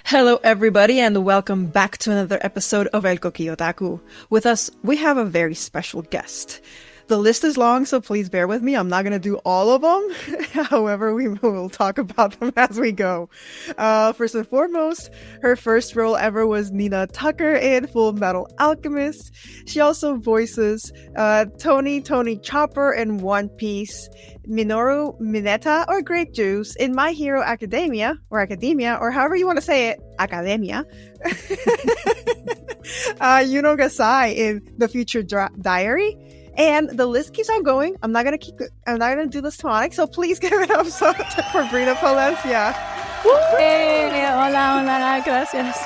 Hello everybody and welcome back to another episode of El Koki Otaku. With us, we have a very special guest. The list is long, so please bear with me. I'm not going to do all of them. However, we will talk about them as we go. First and foremost, her first role ever was Nina Tucker in Full Metal Alchemist. She also voices Tony Chopper in One Piece, Minoru Mineta or Grape Juice in My Hero Academia, or however you want to say it, Academia. Yuno Gasai in The Future Diary. And the list keeps on going. I'm not gonna do this tonic, so please give it up for Brina Palencia. Hey, hola, gracias.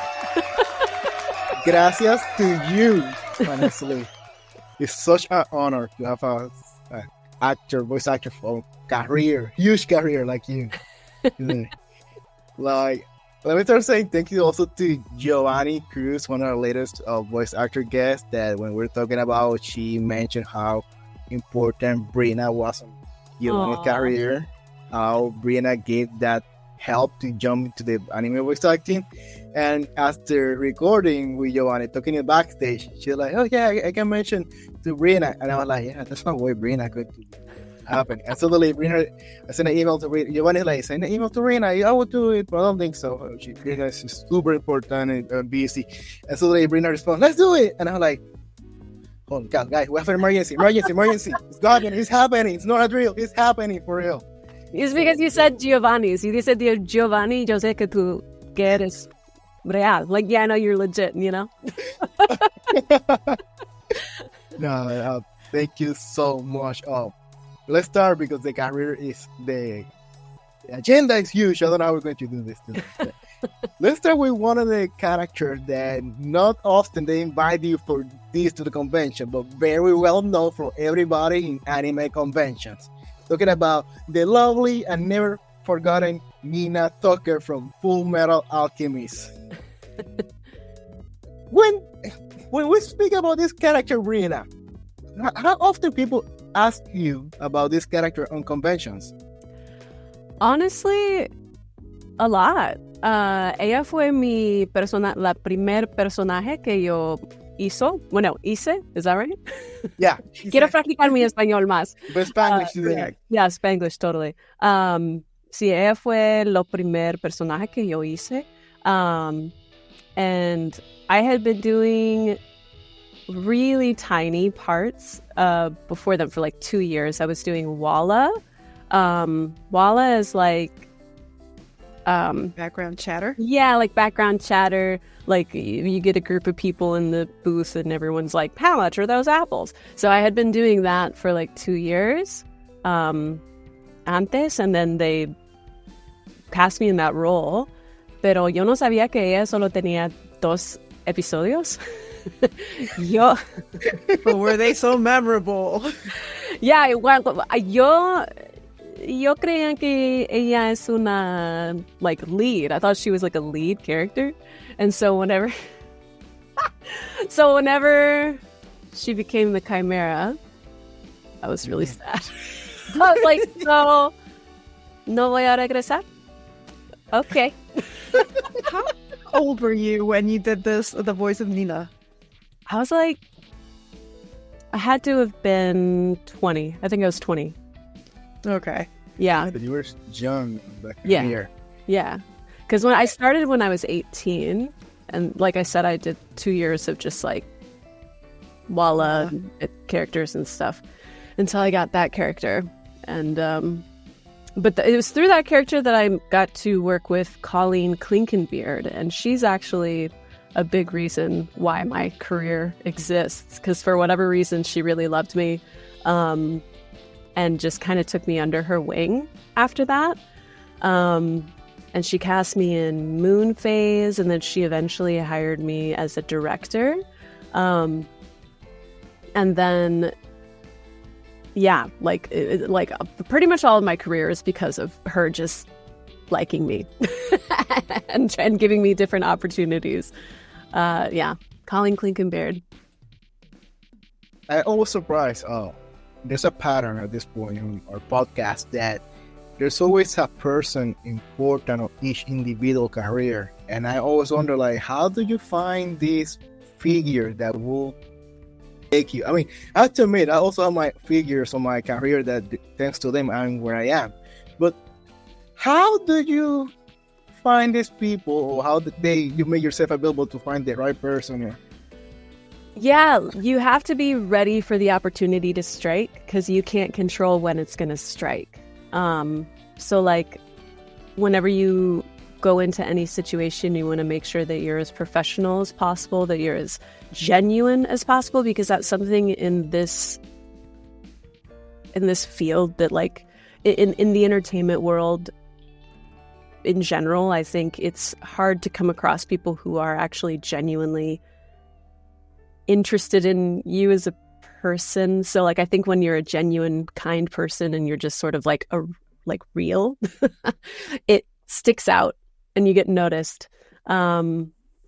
Gracias to you, honestly. It's such an honor to have a voice actor for huge career like you. Like, let me start saying thank you also to Giovannie Cruz, one of our latest voice actor guests, that when we're talking about, she mentioned how important Brina was on Giovanni's career, how Brina gave that help to jump into the anime voice acting. And after recording with Giovannie, talking in backstage, she's like, oh yeah, I can mention to Brina. And I was like, yeah, that's not way Brina could happen. And suddenly Brina, I sent an email to Brina. Giovanni like, send an email to Brina. I will do it, but I don't think so. Brina is super important and busy. And suddenly Brina responds, let's do it. And I'm like, oh God, guys, we have an emergency. It's happening. It's not a drill. It's happening for real. It's because you said Giovanni. Si dices Giovanni, yo sé que tú que eres real. Like, yeah, I know you're legit, you know? No, thank you so much. Let's start because the career is the agenda is huge. I don't know how we're going to do this today. Let's start with one of the characters that not often they invite you for this to the convention, but very well known for everybody in anime conventions. Talking about the lovely and never forgotten Nina Tucker from Full Metal Alchemist. When we speak about this character, Brina, how often people ask you about this character on conventions? Honestly, a lot. Ella fue la primer personaje que yo hice. Is that right? Yeah. Quiero practicar mi español más. But Spanglish, yeah, Spanglish, totally. Sí, ella fue lo primer personaje que yo hice. And I had been doing really tiny parts before them for like 2 years. I was doing Walla. Walla is like background chatter. Yeah, like background chatter. Like you get a group of people in the booth and everyone's like, how much are those apples? So I had been doing that for like 2 years antes, and then they cast me in that role. Pero yo no sabía que ella solo tenía 2 episodios. But were they so memorable? Yeah, yo creía que ella es una like lead. I thought she was like a lead character, and so whenever she became the Chimera, I was really sad. I was like, so no voy a regresar. Okay. How old were you when you did the voice of Nina? I was like, I had to have been 20. I think I was 20. Okay. Yeah. But you were young back here. Yeah. Because when I started when I was 18, and like I said, I did 2 years of just like Walla characters and stuff until I got that character. And but it was through that character that I got to work with Colleen Klinkenbeard, and she's actually a big reason why my career exists, because for whatever reason she really loved me and just kind of took me under her wing after that, and she cast me in Moon Phase, and then she eventually hired me as a director, and then pretty much all of my career is because of her just liking me and giving me different opportunities. Colleen Klinkenbeard. I always surprised. There's a pattern at this point in our podcast that there's always a person important of each individual career. And I always wonder, like, how do you find this figure that will take you? I mean, I have to admit, I also have my figures on my career that, thanks to them, I'm where I am. But how do you find these people, or how do you make yourself available to find the right person? Yeah, you have to be ready for the opportunity to strike, because you can't control when it's going to strike. So like, whenever you go into any situation, you want to make sure that you're as professional as possible, that you're as genuine as possible, because that's something in this field that, like, in the entertainment world in general, I think it's hard to come across people who are actually genuinely interested in you as a person. So like, I think when you're a genuine, kind person and you're just sort of like real, it sticks out and you get noticed a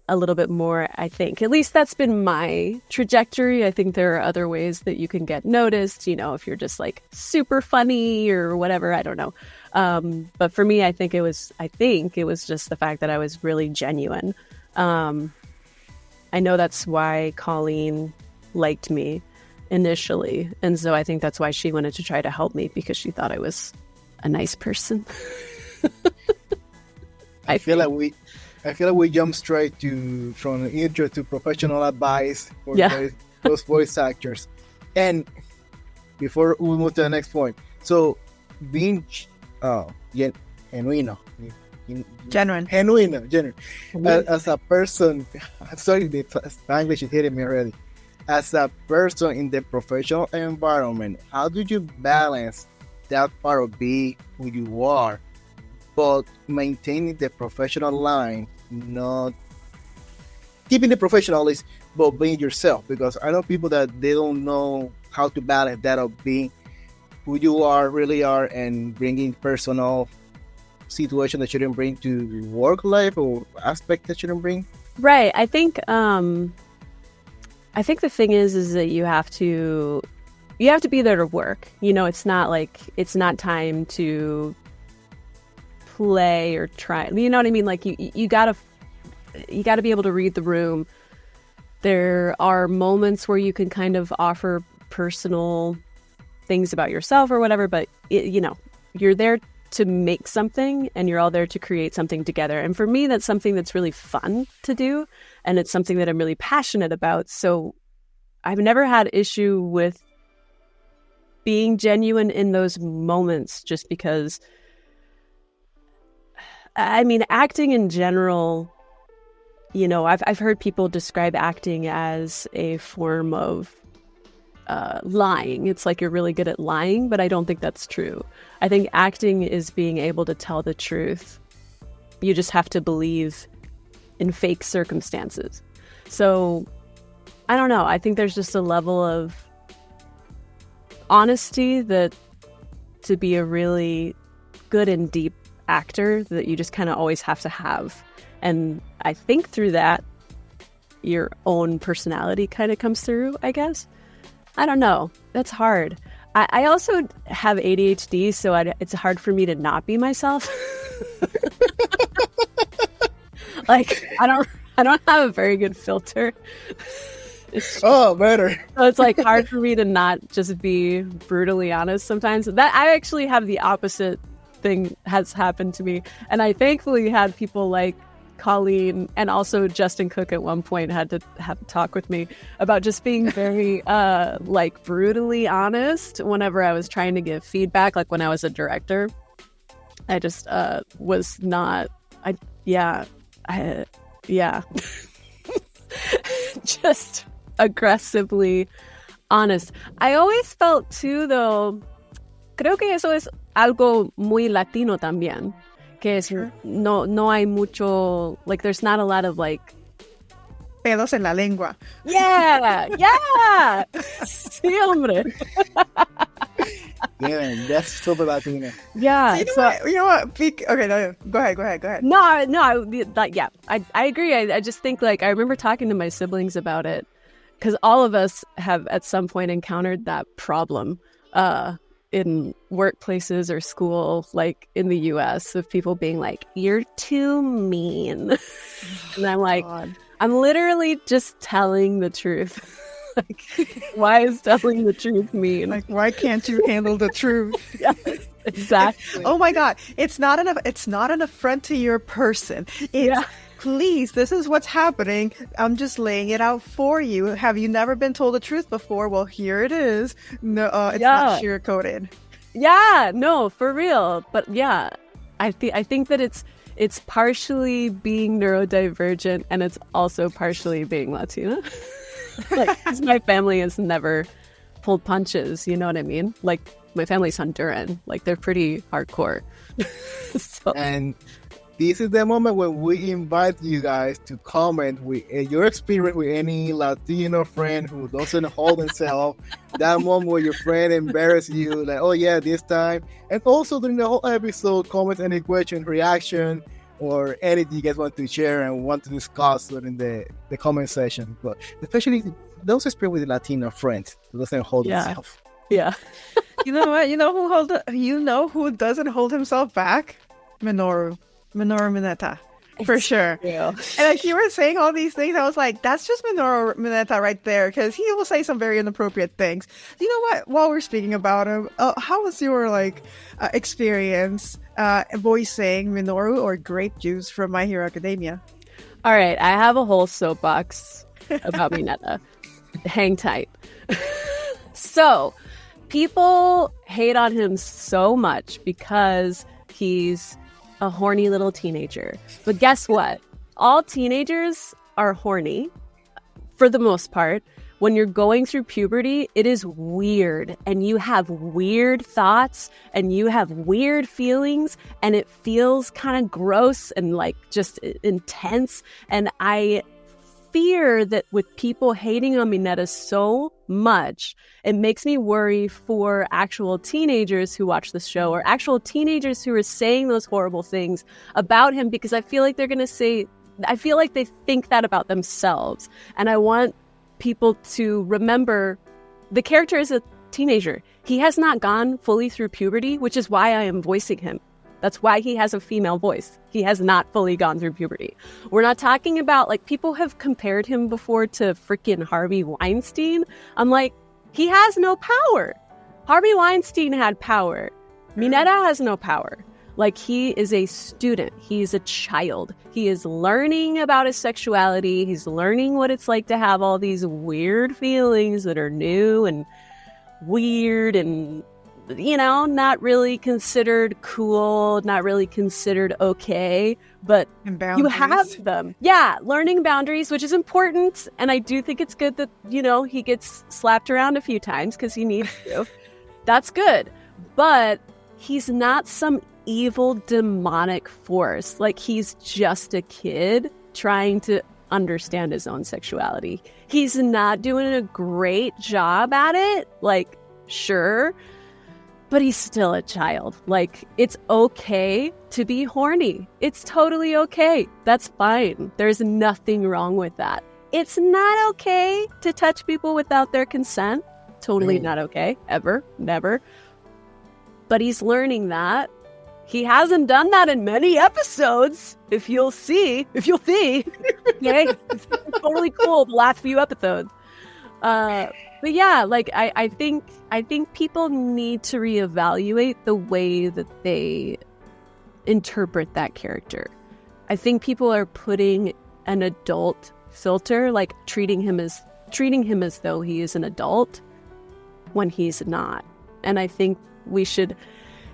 little bit more, I think. At least that's been my trajectory. I think there are other ways that you can get noticed, you know, if you're just like super funny or whatever, I don't know. But for me, I think it was just the fact that I was really genuine. I know that's why Colleen liked me initially. And so I think that's why she wanted to try to help me, because she thought I was a nice person. I feel like we jump straight from intro to professional advice for those voice actors. And before we move to the next point, so being genuine. As a person, sorry, the English is hitting me already. As a person in the professional environment, how do you balance that part of being who you are, but maintaining the professional line, not keeping the professionalism, but being yourself? Because I know people that they don't know how to balance that of being who you really are and bringing personal situation that shouldn't bring to work life, or aspect that shouldn't bring. Right. I think the thing is that you have to be there to work. You know, it's not time to play or try. You know what I mean? Like you gotta be able to read the room. There are moments where you can kind of offer personal things about yourself or whatever, but you're there to make something, and you're all there to create something together. And for me, that's something that's really fun to do, and it's something that I'm really passionate about. So I've never had issue with being genuine in those moments, just because, I mean, acting in general, you know, I've heard people describe acting as a form of lying. It's like you're really good at lying, but I don't think that's true. I think acting is being able to tell the truth. You just have to believe in fake circumstances. So I don't know. I think there's just a level of honesty that, to be a really good and deep actor, that you just kind of always have to have. And I think through that, your own personality kind of comes through, I guess. I don't know. That's hard. I also have ADHD, so it's hard for me to not be myself. Like, I don't have a very good filter. Better. So it's like hard for me to not just be brutally honest sometimes. That I actually have the opposite thing has happened to me. And I thankfully had people like Colleen and also Justin Cook at one point had to have a talk with me about just being very like brutally honest whenever I was trying to give feedback. Like when I was a director, I just was not. Just aggressively honest. I always felt too, though, creo que eso es algo muy latino también. Que es, no hay mucho, like, there's not a lot of, like, pelos en la lengua. Yeah. Sí, hombre. Yeah, that's super Latino. Yeah. So you know what? Okay, no, go ahead. No, I agree. I just think, like, I remember talking to my siblings about it, because all of us have at some point encountered that problem in workplaces or school, like in the US, of people being like, "You're too mean." And I'm like, God. I'm literally just telling the truth. Like, why is telling the truth mean? Like, why can't you handle the truth? Yeah, exactly. Oh my God. It's not an affront to your person. It's, please, this is what's happening. I'm just laying it out for you. Have you never been told the truth before? Well, here it is. No, it's not sugar-coated. Yeah, no, for real. But yeah, I think that it's partially being neurodivergent, and it's also partially being Latina. Like, 'cause my family has never pulled punches, you know what I mean? Like, my family's Honduran. Like, they're pretty hardcore. So. And this is the moment when we invite you guys to comment with your experience with any Latino friend who doesn't hold himself. That moment where your friend embarrasses you, like, oh yeah, this time. And also during the whole episode, comment any question, reaction, or anything you guys want to share and want to discuss during the comment session. But especially those experience with Latino friends who doesn't hold himself. Yeah. You know what? You know who doesn't hold himself back? Minoru Mineta. For sure. Yeah. And like you were saying all these things, I was like, that's just Minoru Mineta right there, because he will say some very inappropriate things. You know what? While we're speaking about him, how was your experience voicing Minoru or Grape Juice from My Hero Academia? All right, I have a whole soapbox about Mineta. Hang tight. So, people hate on him so much because he's a horny little teenager. But guess what? All teenagers are horny, for the most part. When you're going through puberty, it is weird, and you have weird thoughts, and you have weird feelings, and it feels kind of gross and just intense. And I fear that with people hating on Mineta so much, it makes me worry for actual teenagers who watch this show, or actual teenagers who are saying those horrible things about him, because I feel like they think that about themselves. And I want people to remember the character is a teenager. He has not gone fully through puberty, which is why I am voicing him. That's why he has a female voice. He has not fully gone through puberty. We're not talking about, people have compared him before to freaking Harvey Weinstein. I'm like, he has no power. Harvey Weinstein had power. Mineta has no power. He is a student. He's a child. He is learning about his sexuality. He's learning what it's like to have all these weird feelings that are new and weird and, not really considered cool, not really considered okay, but you have them. Yeah, learning boundaries, which is important. And I do think it's good that, he gets slapped around a few times because he needs to. That's good. But he's not some evil demonic force. He's just a kid trying to understand his own sexuality. He's not doing a great job at it, sure, but he's still a child. It's okay to be horny. It's totally okay. That's fine. There's nothing wrong with that. It's not okay to touch people without their consent. Totally not okay. Ever. Never. But he's learning that. He hasn't done that in many episodes, if you'll see. Okay? It's totally cool, the last few episodes. But yeah, I think people need to reevaluate the way that they interpret that character. I think people are putting an adult filter, treating him as though he is an adult when he's not. And I think we should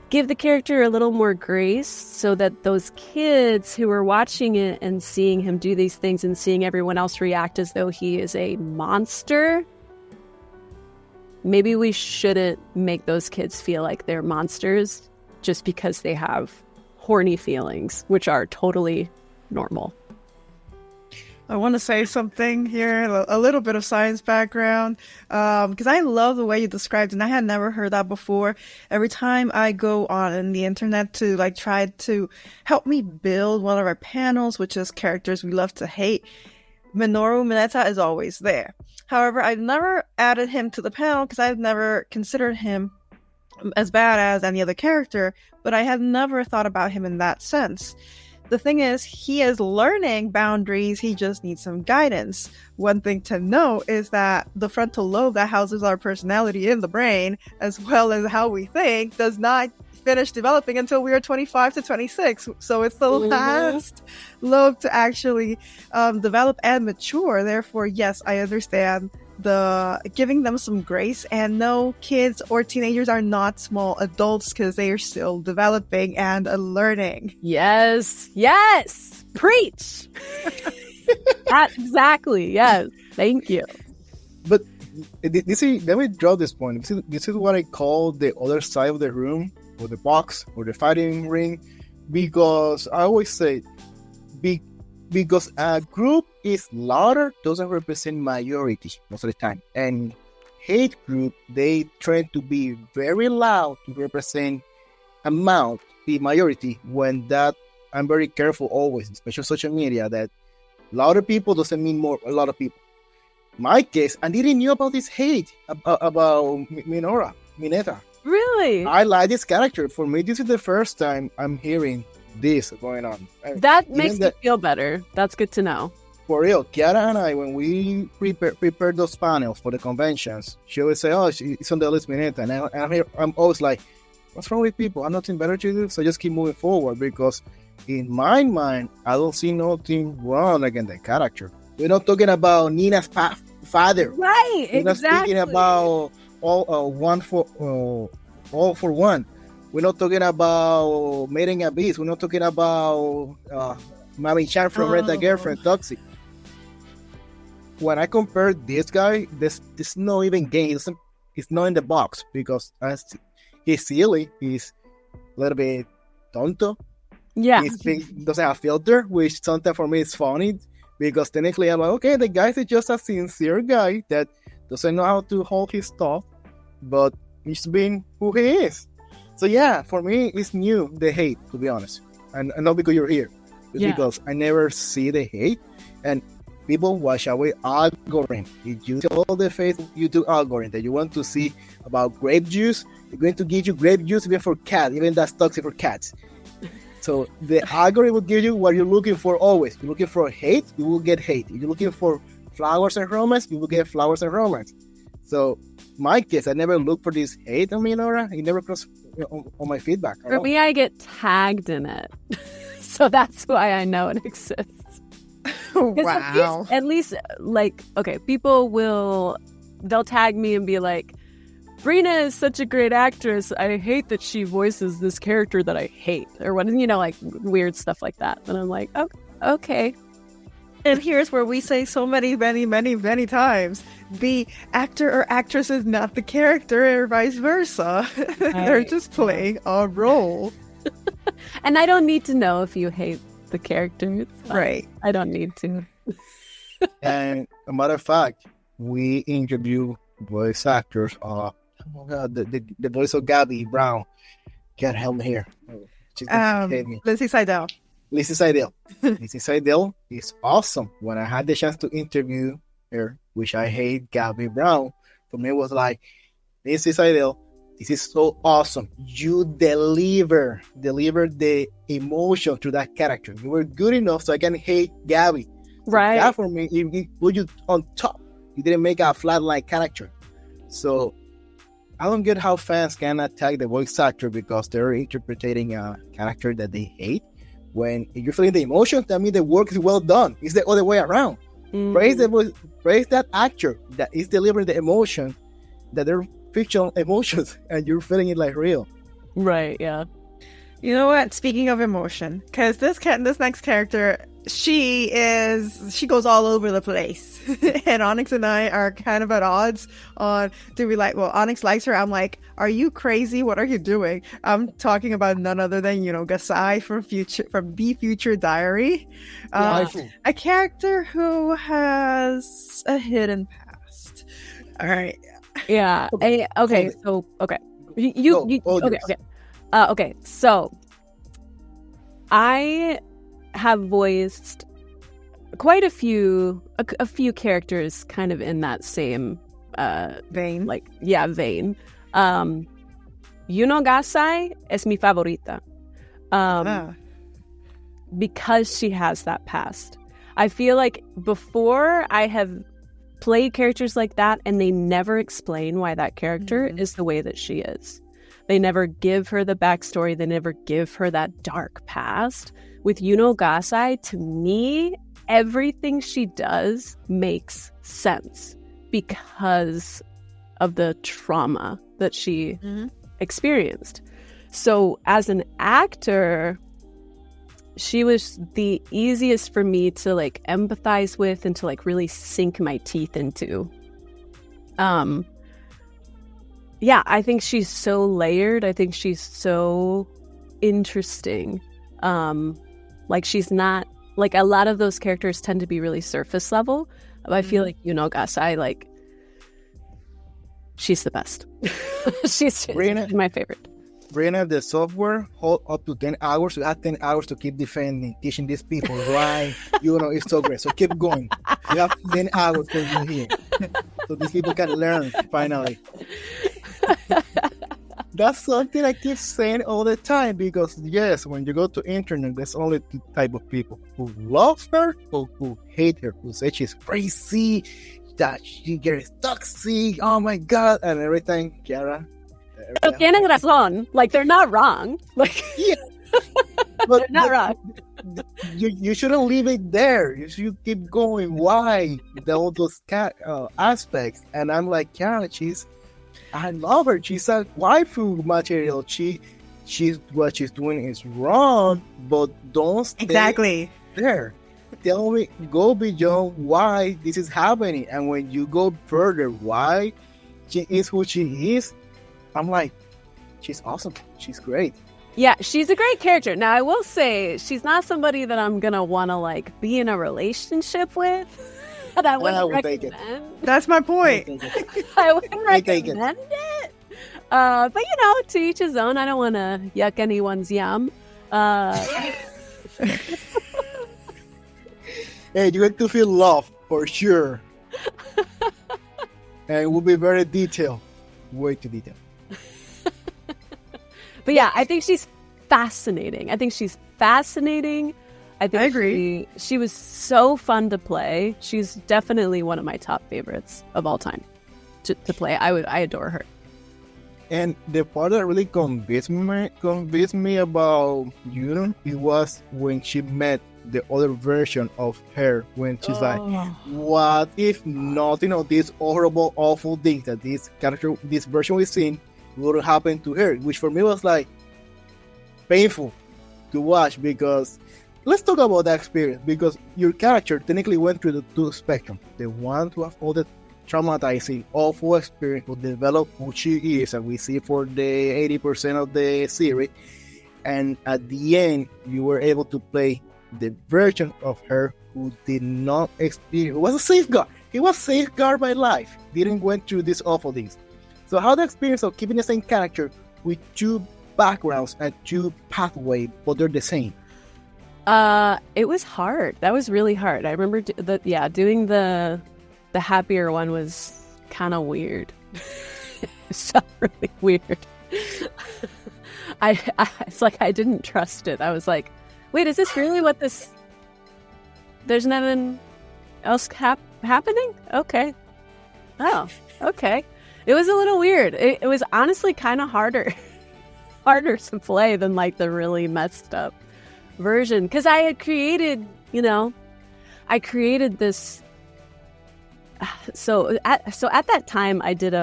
give the character a little more grace so that those kids who are watching it and seeing him do these things and seeing everyone else react as though he is a monster, maybe we shouldn't make those kids feel like they're monsters just because they have horny feelings, which are totally normal. I want to say something here, a little bit of science background, because I love the way you described it, and I had never heard that before. Every time I go on the internet to try to help me build one of our panels, which is characters we love to hate, Minoru Mineta is always there. However, I've never added him to the panel because I've never considered him as bad as any other character, but I had never thought about him in that sense. The thing is, he is learning boundaries, he just needs some guidance. One thing to note is that the frontal lobe that houses our personality in the brain, as well as how we think, does not finish developing until we are 25 to 26. So it's the last lobe to actually develop and mature. Therefore, yes, I understand the giving them some grace. And no, kids or teenagers are not small adults because they are still developing and learning. Yes. Preach. That exactly. Yes. Thank you. But this is, let me draw this point. This is what I call the other side of the room, or the box, or the fighting ring, because I always say, because a group is louder doesn't represent majority most of the time, and hate group, they tend to be very loud to represent amount, the majority, when that I'm very careful always, especially social media, that louder people doesn't mean more a lot of people. My case, I didn't know about this hate about Minoru Mineta. Really? I like this character. For me, this is the first time I'm hearing this going on. That makes me feel better. That's good to know. For real, Kiara and I, when we prepared those panels for the conventions, she would say, "Oh, it's on the list, Mineta," and I'm always like, "What's wrong with people? I'm nothing better to do, so just keep moving forward." Because in my mind, I don't see nothing wrong against the character. We're not talking about Nina's father, right? We're not speaking about all for one. We're not talking about mating a beast. We're not talking about Mami Chan from Red the Girlfriend, Toxic. When I compare this guy, this not even game. It's not in the box because he's silly. He's a little bit tonto. Yeah. He doesn't have filter, which sometimes for me is funny because technically I'm like, okay, the guy is just a sincere guy that doesn't know how to hold his stuff, but he's being who he is. So yeah, for me, it's new, the hate, to be honest. And not because you're here. It's because I never see the hate. And people watch our algorithm. If you tell the YouTube algorithm that you want to see about grape juice, they're going to give you grape juice even for cats, even that's toxic for cats. So the algorithm will give you what you're looking for always. You're looking for hate, you will get hate. If you're looking for flowers and romance, you will get flowers and romance. So my case, I never look for this hate on Minoru. It never crossed on my feedback. For me, I get tagged in it. So that's why I know it exists. Wow. At least, like, okay, they'll tag me and be like, Brina is such a great actress. I hate that she voices this character that I hate. Or what, like weird stuff like that. And I'm like, oh, okay. And here's where we say so many times, the actor or actress is not the character or vice versa. They're just playing a role. And I don't need to know if you hate the character. Right. I don't need to. And a matter of fact, we interview voice actors. Oh my God, the voice of Gabby Brown. God help me here. Lindsay Seidel. Lizzie Seidel is awesome. When I had the chance to interview her, which I hate Gabby Brown, for me it was like, Lizzie Seidel, this is so awesome. You deliver the emotion to that character. You were good enough so I can hate Gabby. Right. So that for me, it put you on top. You didn't make a flatline character. So I don't get how fans can attack the voice actor because they're interpreting a character that they hate. When you're feeling the emotions, that means the work is well done. It's the other way around. Mm-hmm. Praise that actor that is delivering the emotion, that they're fictional emotions, and you're feeling it like real. Right, yeah. You know what? Speaking of emotion, because this next character, she goes all over the place. And Onyx and I are kind of at odds on, Onyx likes her. I'm like, are you crazy? What are you doing? I'm talking about none other than, Yuno Gasai from The Future Diary. A character who has a hidden past. All right. Yeah. Okay. So I have voiced quite a few characters kind of in that same vein. Vein. Yuno Gasai es mi favorita. Because she has that past. I feel like before I have played characters like that and they never explain why that character is the way that she is. They never give her the backstory. They never give her that dark past. With Yuno Gasai, to me, everything she does makes sense because of the trauma that she experienced. So as an actor, she was the easiest for me to like empathize with and to like really sink my teeth into. Yeah, I think she's so layered. I think she's so interesting. Like she's not like a lot of those characters tend to be really surface level. I feel like Yuno Gasai, like she's the best. she's my favorite. Brina, the software hold up to 10 hours. You have 10 hours to keep defending, teaching these people why Yuno is so great. So keep going. You have 10 hours to be here. So these people can learn, finally. That's something I keep saying all the time because, yes, when you go to internet, there's only two type of people who love her or who hate her, who say she's crazy, that she gets toxic, oh my God, and everything, Kiara. Pero tienen razón. Like, they're not wrong. Like, yeah. But they're not wrong. You shouldn't leave it there. You should keep going. Why? All those aspects. And I'm like, Kiara, I love her. She's a waifu material. She's what she's doing is wrong, but don't stay there. Tell me, go beyond why this is happening. And when you go further, why she is who she is, I'm like, she's awesome. She's great. Yeah, she's a great character. Now, I will say, she's not somebody that I'm going to want to, like, be in a relationship with. And I wouldn't recommend. That's my point. I wouldn't recommend it. But, you know, to each his own. I don't want to yuck anyone's yum. Hey, you get to feel love, for sure. And it will be very detailed. Way too detailed. But yeah, I think she's fascinating. I agree. She was so fun to play. She's definitely one of my top favorites of all time to play. I adore her. And the part that really convinced me about Yuno, it was when she met the other version of her, when she's like, what if nothing of these horrible, awful things that this character, this version we've seen, would happen to her, which for me was like painful to watch. Because let's talk about that experience, because your character technically went through the two spectrum. The one who have all the traumatizing, awful experience will develop who she is, and we see for the 80% of the series, and at the end you were able to play the version of her who did not experience, who was a safeguard. He was safeguarded by life, didn't went through these awful things. So how the experience of keeping the same character with two backgrounds and two pathways, but they're the same? It was hard. That was really hard. I remember doing the happier one was kind of weird. It felt really weird. It's like I didn't trust it. I was like, wait, is this really what this... There's nothing else happening? Okay. Oh, okay. It was a little weird. It was honestly kind of harder to play than like the really messed up version. Because I had created, this... So at that time, I did...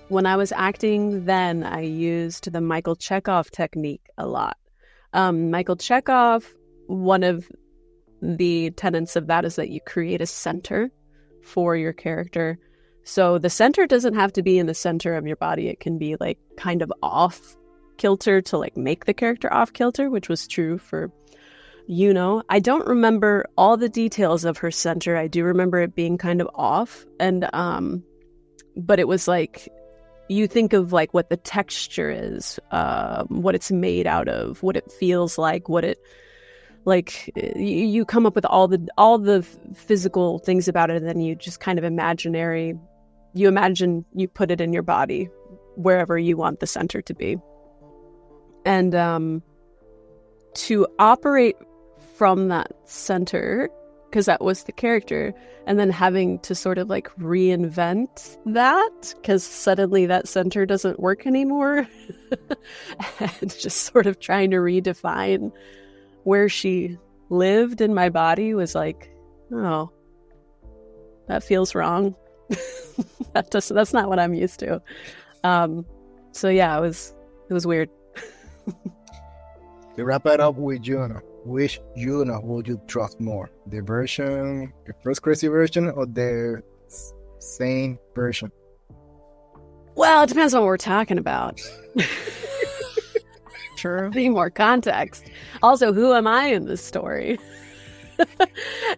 When I was acting then, I used the Michael Chekhov technique a lot. Michael Chekhov, one of the tenets of that is that you create a center for your character. So the center doesn't have to be in the center of your body. It can be like kind of off kilter to like make the character off kilter, which was true for Yuno. I don't remember all the details of her center. I do remember it being kind of off, and but it was like, you think of like what the texture is, what it's made out of, what it feels like, what it like. You come up with all the physical things about it, and then you just kind of you imagine you put it in your body wherever you want the center to be. And to operate from that center, because that was the character, and then having to sort of like reinvent that because suddenly that center doesn't work anymore, and just sort of trying to redefine where she lived in my body was like, oh, that feels wrong. That's not what I'm used to. So yeah, it was weird. To wrap it up with Yuno, which Yuno would you trust more? The first crazy version, or the sane version? Well, it depends on what we're talking about. True. Need more context. Also, who am I in this story?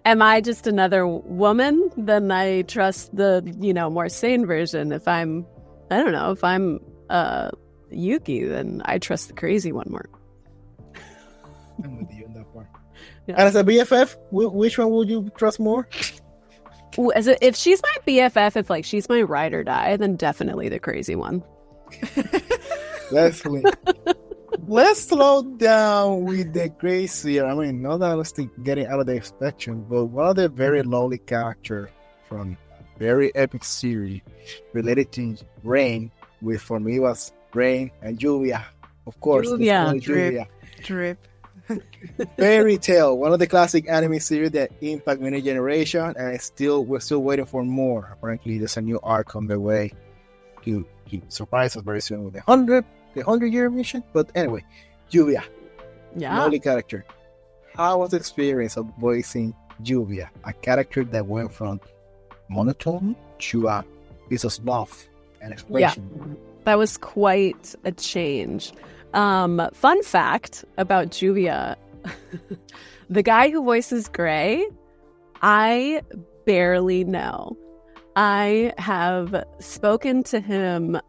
Am I just another woman? Then I trust the, more sane version. If I'm Yuki, then I trust the crazy one more. I'm with you on that part. Yeah. And as a BFF, which one would you trust more? Ooh, if she's my BFF, if like she's my ride or die, then definitely the crazy one. Leslie. Let's slow down with the crazier. I mean, not honestly getting out of the spectrum, but one of the very lowly character from a very epic series related to Rain, which for me was Rain and Juvia. Of course, Juvia. Drip. Fairy Tail, one of the classic anime series that impact many generation, and we're still waiting for more. Apparently, there's a new arc on the way to surprise us very soon with the 100-year mission. But anyway, Juvia, lovely character. How was the experience of voicing Juvia, a character that went from monotone to a piece of love and expression? Yeah, that was quite a change. Fun fact about Juvia, the guy who voices Gray, I barely know. I have spoken to him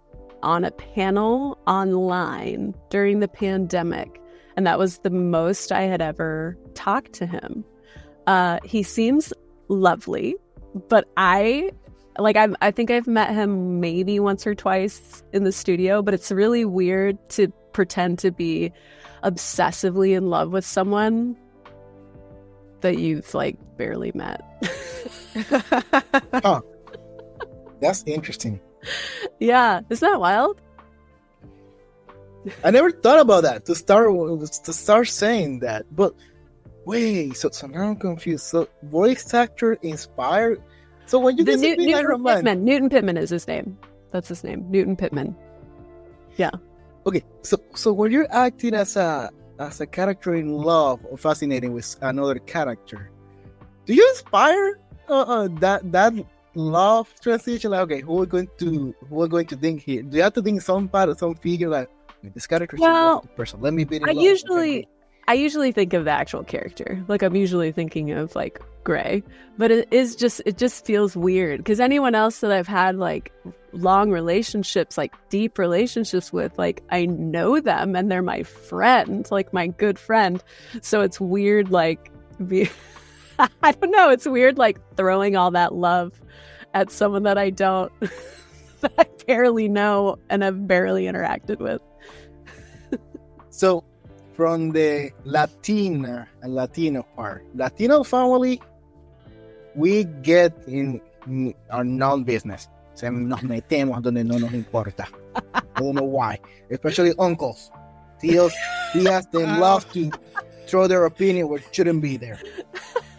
on a panel online during the pandemic, and that was the most I had ever talked to him. He seems lovely, but I think I've met him maybe once or twice in the studio, but it's really weird to pretend to be obsessively in love with someone that you've like barely met. Huh. That's interesting. Yeah, isn't that wild? I never thought about that to start saying that. But wait, so now I'm confused. So voice actor inspired. So when you get Newton Pittman is his name. That's his name, Newton Pittman. Yeah. Okay, so when you're acting as a character in love or fascinating with another character, do you inspire that love transition? Like, okay, who are going to think here? Do you have to think some figure like this character? Well, the person. Let me be. I usually think of the actual character. Like I'm usually thinking of like Gray, but it just feels weird because anyone else that I've had like long relationships, like deep relationships with, like I know them and they're my friend, like my good friend. So it's weird, like I don't know. It's weird, like throwing all that love at someone that I don't, that I barely know and have barely interacted with. So, from the Latina and Latino part, Latino family, we get in our non-business. Se nos metemos donde no nos importa. I don't know why. Especially uncles. Tías, they love to throw their opinion where it shouldn't be there.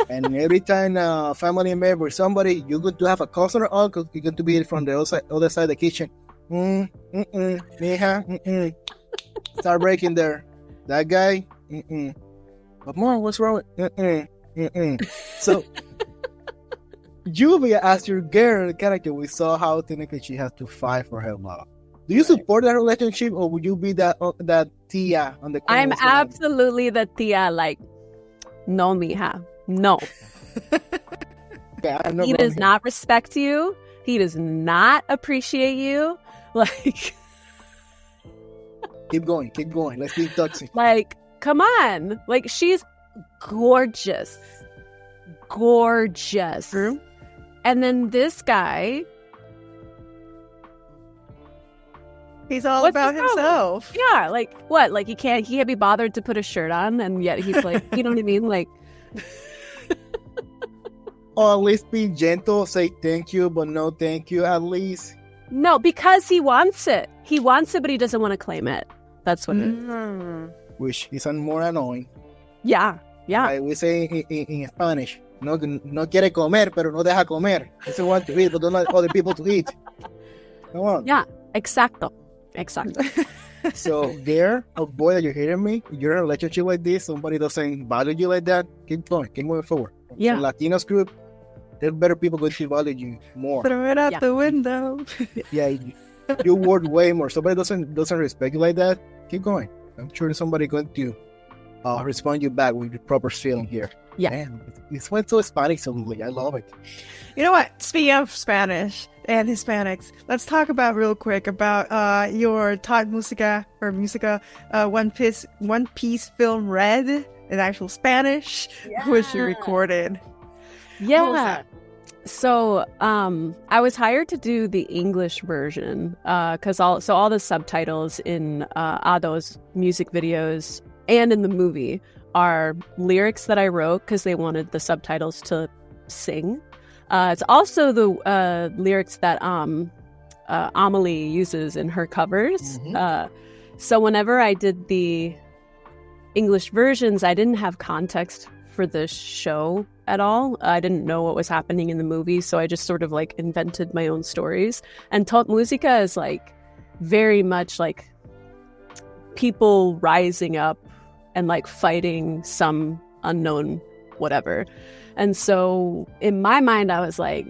And every time a family member, somebody, you're going to have a cousin or uncle, you're going to be from the other side of the kitchen. Mija, start breaking there. That guy, But Mom, what's wrong with... So, Juvia, as your girl character, we saw how technically she has to fight for her love. Do you support that relationship, or would you be that tia on the corner? I'm absolutely the tia, like, no, mija, no. Okay, he does not respect you. He does not appreciate you. Like, keep going. Let's be toxic. Like, come on. Like, she's gorgeous. True. And then this guy, He's all What's about the problem? himself. Yeah, like what? Like he can't be bothered to put a shirt on, and yet he's like, you know what I mean? Like, Or at least be gentle, say thank you, but no thank you at least. no, because he wants it. He wants it, but he doesn't want to claim it. That's what it is. Mm. Which is more annoying. Yeah. Like we say in Spanish, no quiere comer, pero no deja comer. Doesn't want to eat, but don't let other people to eat. Come on. Yeah. Exacto. So there, a boy that you're hearing me, you're in a relationship like this, somebody doesn't value you like that, keep going, keep moving forward. Yeah. In Latinos group, there's better people going to value you more. Throw it out Yeah. the window. Yeah, you worth way more. Somebody doesn't respect you like that, keep going. I'm sure somebody going to respond you back with the proper feeling here. Yeah. Man, this went so Hispanic suddenly. I love it. You know what? Speaking of Spanish and Hispanics, let's talk about real quick about your Todd Musica One Piece film Red in actual Spanish, which you recorded. Yeah. What was that? So, I was hired to do the English version, because all the subtitles in Ado's music videos and in the movie are lyrics that I wrote because they wanted the subtitles to sing. It's also the lyrics that Amelie uses in her covers. Mm-hmm. So whenever I did the English versions, I didn't have context for the show at all. I didn't know what was happening in the movie, so I just sort of like invented my own stories. And Tot Musica is like very much like people rising up and like fighting some unknown whatever. And so in my mind, I was like,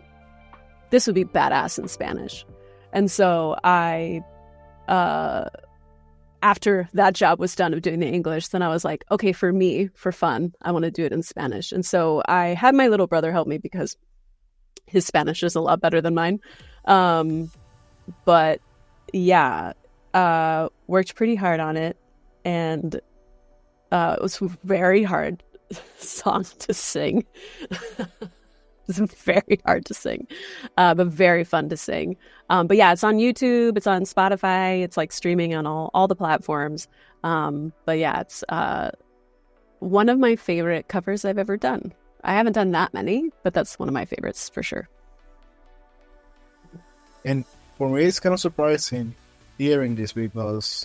this would be badass in Spanish. And so I, after that job was done of doing the English, then I was like, okay, for me, for fun, I want to do it in Spanish. And so I had my little brother help me because his Spanish is a lot better than mine. But yeah, worked pretty hard on it. And it was a very hard song to sing. It's very hard to sing, but very fun to sing. But yeah, it's on YouTube, it's on Spotify, it's like streaming on all the platforms. But yeah, it's one of my favorite covers I've ever done. I haven't done that many, but that's one of my favorites for sure. And For me, it's kind of surprising hearing this because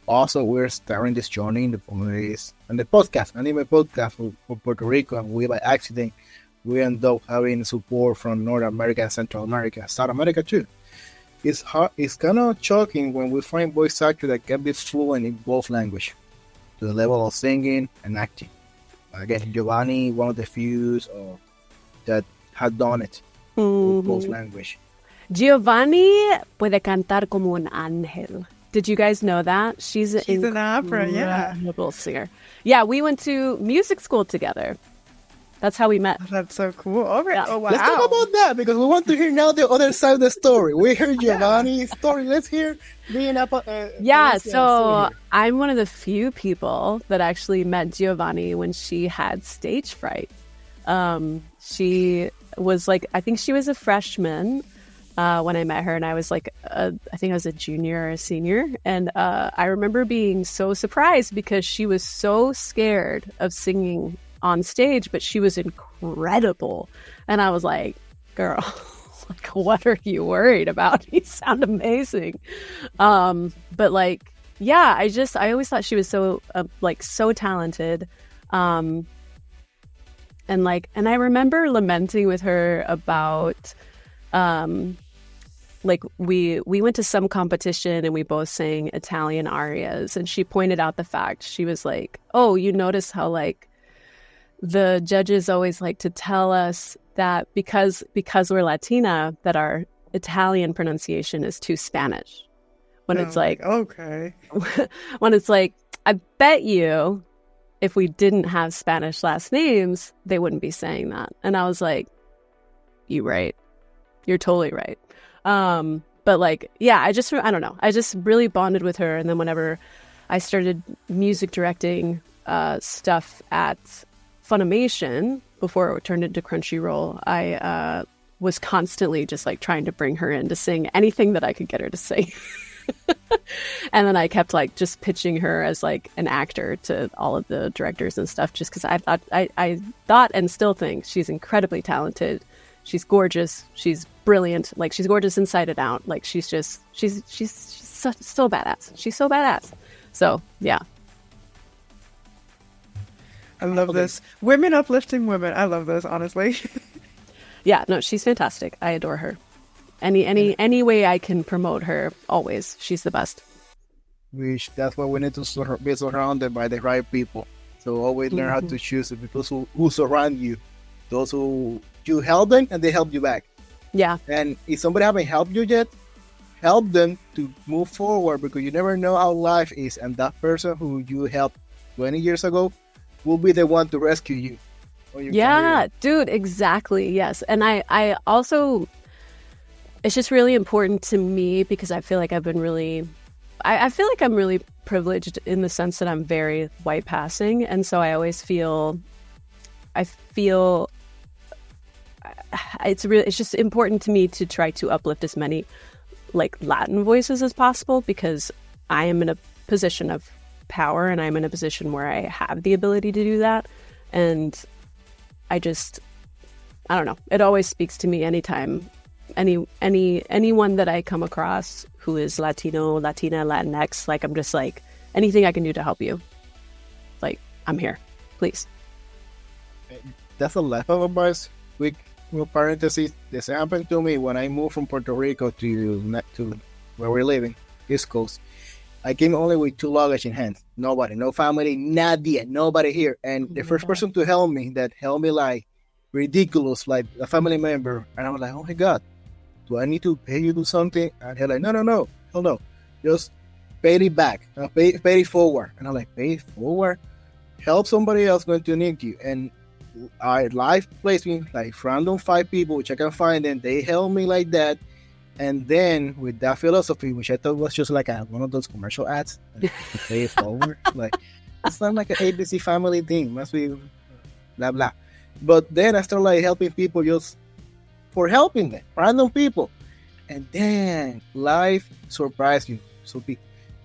also we're starting this journey in the movies and the podcast, anime podcast for Puerto Rico, and we by accident we end up having support from North America and Central America, South America too. It's hard. It's kind of shocking when we find voice actors that can be fluent in both language, to the level of singing and acting. Again, Giovannie, one of the few that had done it with both language. Giovannie puede cantar como un ángel. Did you guys know that? She's an opera, yeah. Incredible singer. Yeah, we went to music school together. That's how we met. That's so cool. All right. Yeah. Oh, wow. Let's talk about that because we want to hear now the other side of the story. We heard Giovanni's story. Let's hear Brina. Yeah, so I'm one of the few people that actually met Giovannie when she had stage fright. She was like, I think she was a freshman when I met her, and I was like, I think I was a junior or a senior. And I remember being so surprised because she was so scared of singing on stage, but she was incredible. And I was like, girl, like, what are you worried about? You sound amazing. But like, yeah, I always thought she was so so talented. And I remember lamenting with her about we went to some competition and we both sang Italian arias, and she pointed out the fact, she was like, oh, you notice how like the judges always like to tell us that because we're Latina, that our Italian pronunciation is too Spanish. When it's like, okay. When it's like, I bet you if we didn't have Spanish last names, they wouldn't be saying that. And I was like, you're right. You're totally right. But like, yeah, I don't know. I just really bonded with her. And then whenever I started music directing stuff at Funimation before it turned into Crunchyroll, I was constantly just like trying to bring her in to sing anything that I could get her to sing. And then I kept like just pitching her as like an actor to all of the directors and stuff, just because I thought and still think she's incredibly talented. She's gorgeous. She's brilliant. Like, she's gorgeous inside and out. Like, she's still badass. She's so badass. So yeah. I love this. Women uplifting women. I love this, honestly. Yeah, no, she's fantastic. I adore her. Any way I can promote her, always. She's the best. Which that's why we need to be surrounded by the right people. So always learn how to choose the people who surround you. Those who you help them and they help you back. Yeah. And if somebody haven't helped you yet, help them to move forward, because you never know how life is. And that person who you helped 20 years ago will be the one to rescue you. Yeah, dude, exactly. Yes. And I also, it's just really important to me because I feel like I've been really, I feel like I'm really privileged in the sense that I'm very white passing. And so I always feel it's just important to me to try to uplift as many like Latin voices as possible, because I am in a position of power and I'm in a position where I have the ability to do that. And I don't know. It always speaks to me anytime anyone that I come across who is Latino, Latina, Latinx, like, I'm just like, anything I can do to help you, like, I'm here, please. That's a life of advice. Quick parenthesis. This happened to me when I moved from Puerto Rico to where we're living, East Coast. I came only with 2 luggage in hand. Nobody, no family, nobody here. And the first person to help me like ridiculous, like a family member. And I was like, oh my God, do I need to pay you to do something? And they're like, no, hell no. Just pay it back, pay it forward. And I'm like, pay it forward? Help somebody else going to need you. And our life placed me like random 5 people, which I can find, and they help me like that. And then with that philosophy, which I thought was just like one of those commercial ads, like, to pay it forward. Like, it's not like an ABC family thing. Must be blah blah. But then I started like helping people just for helping them, random people, and then life surprised you. So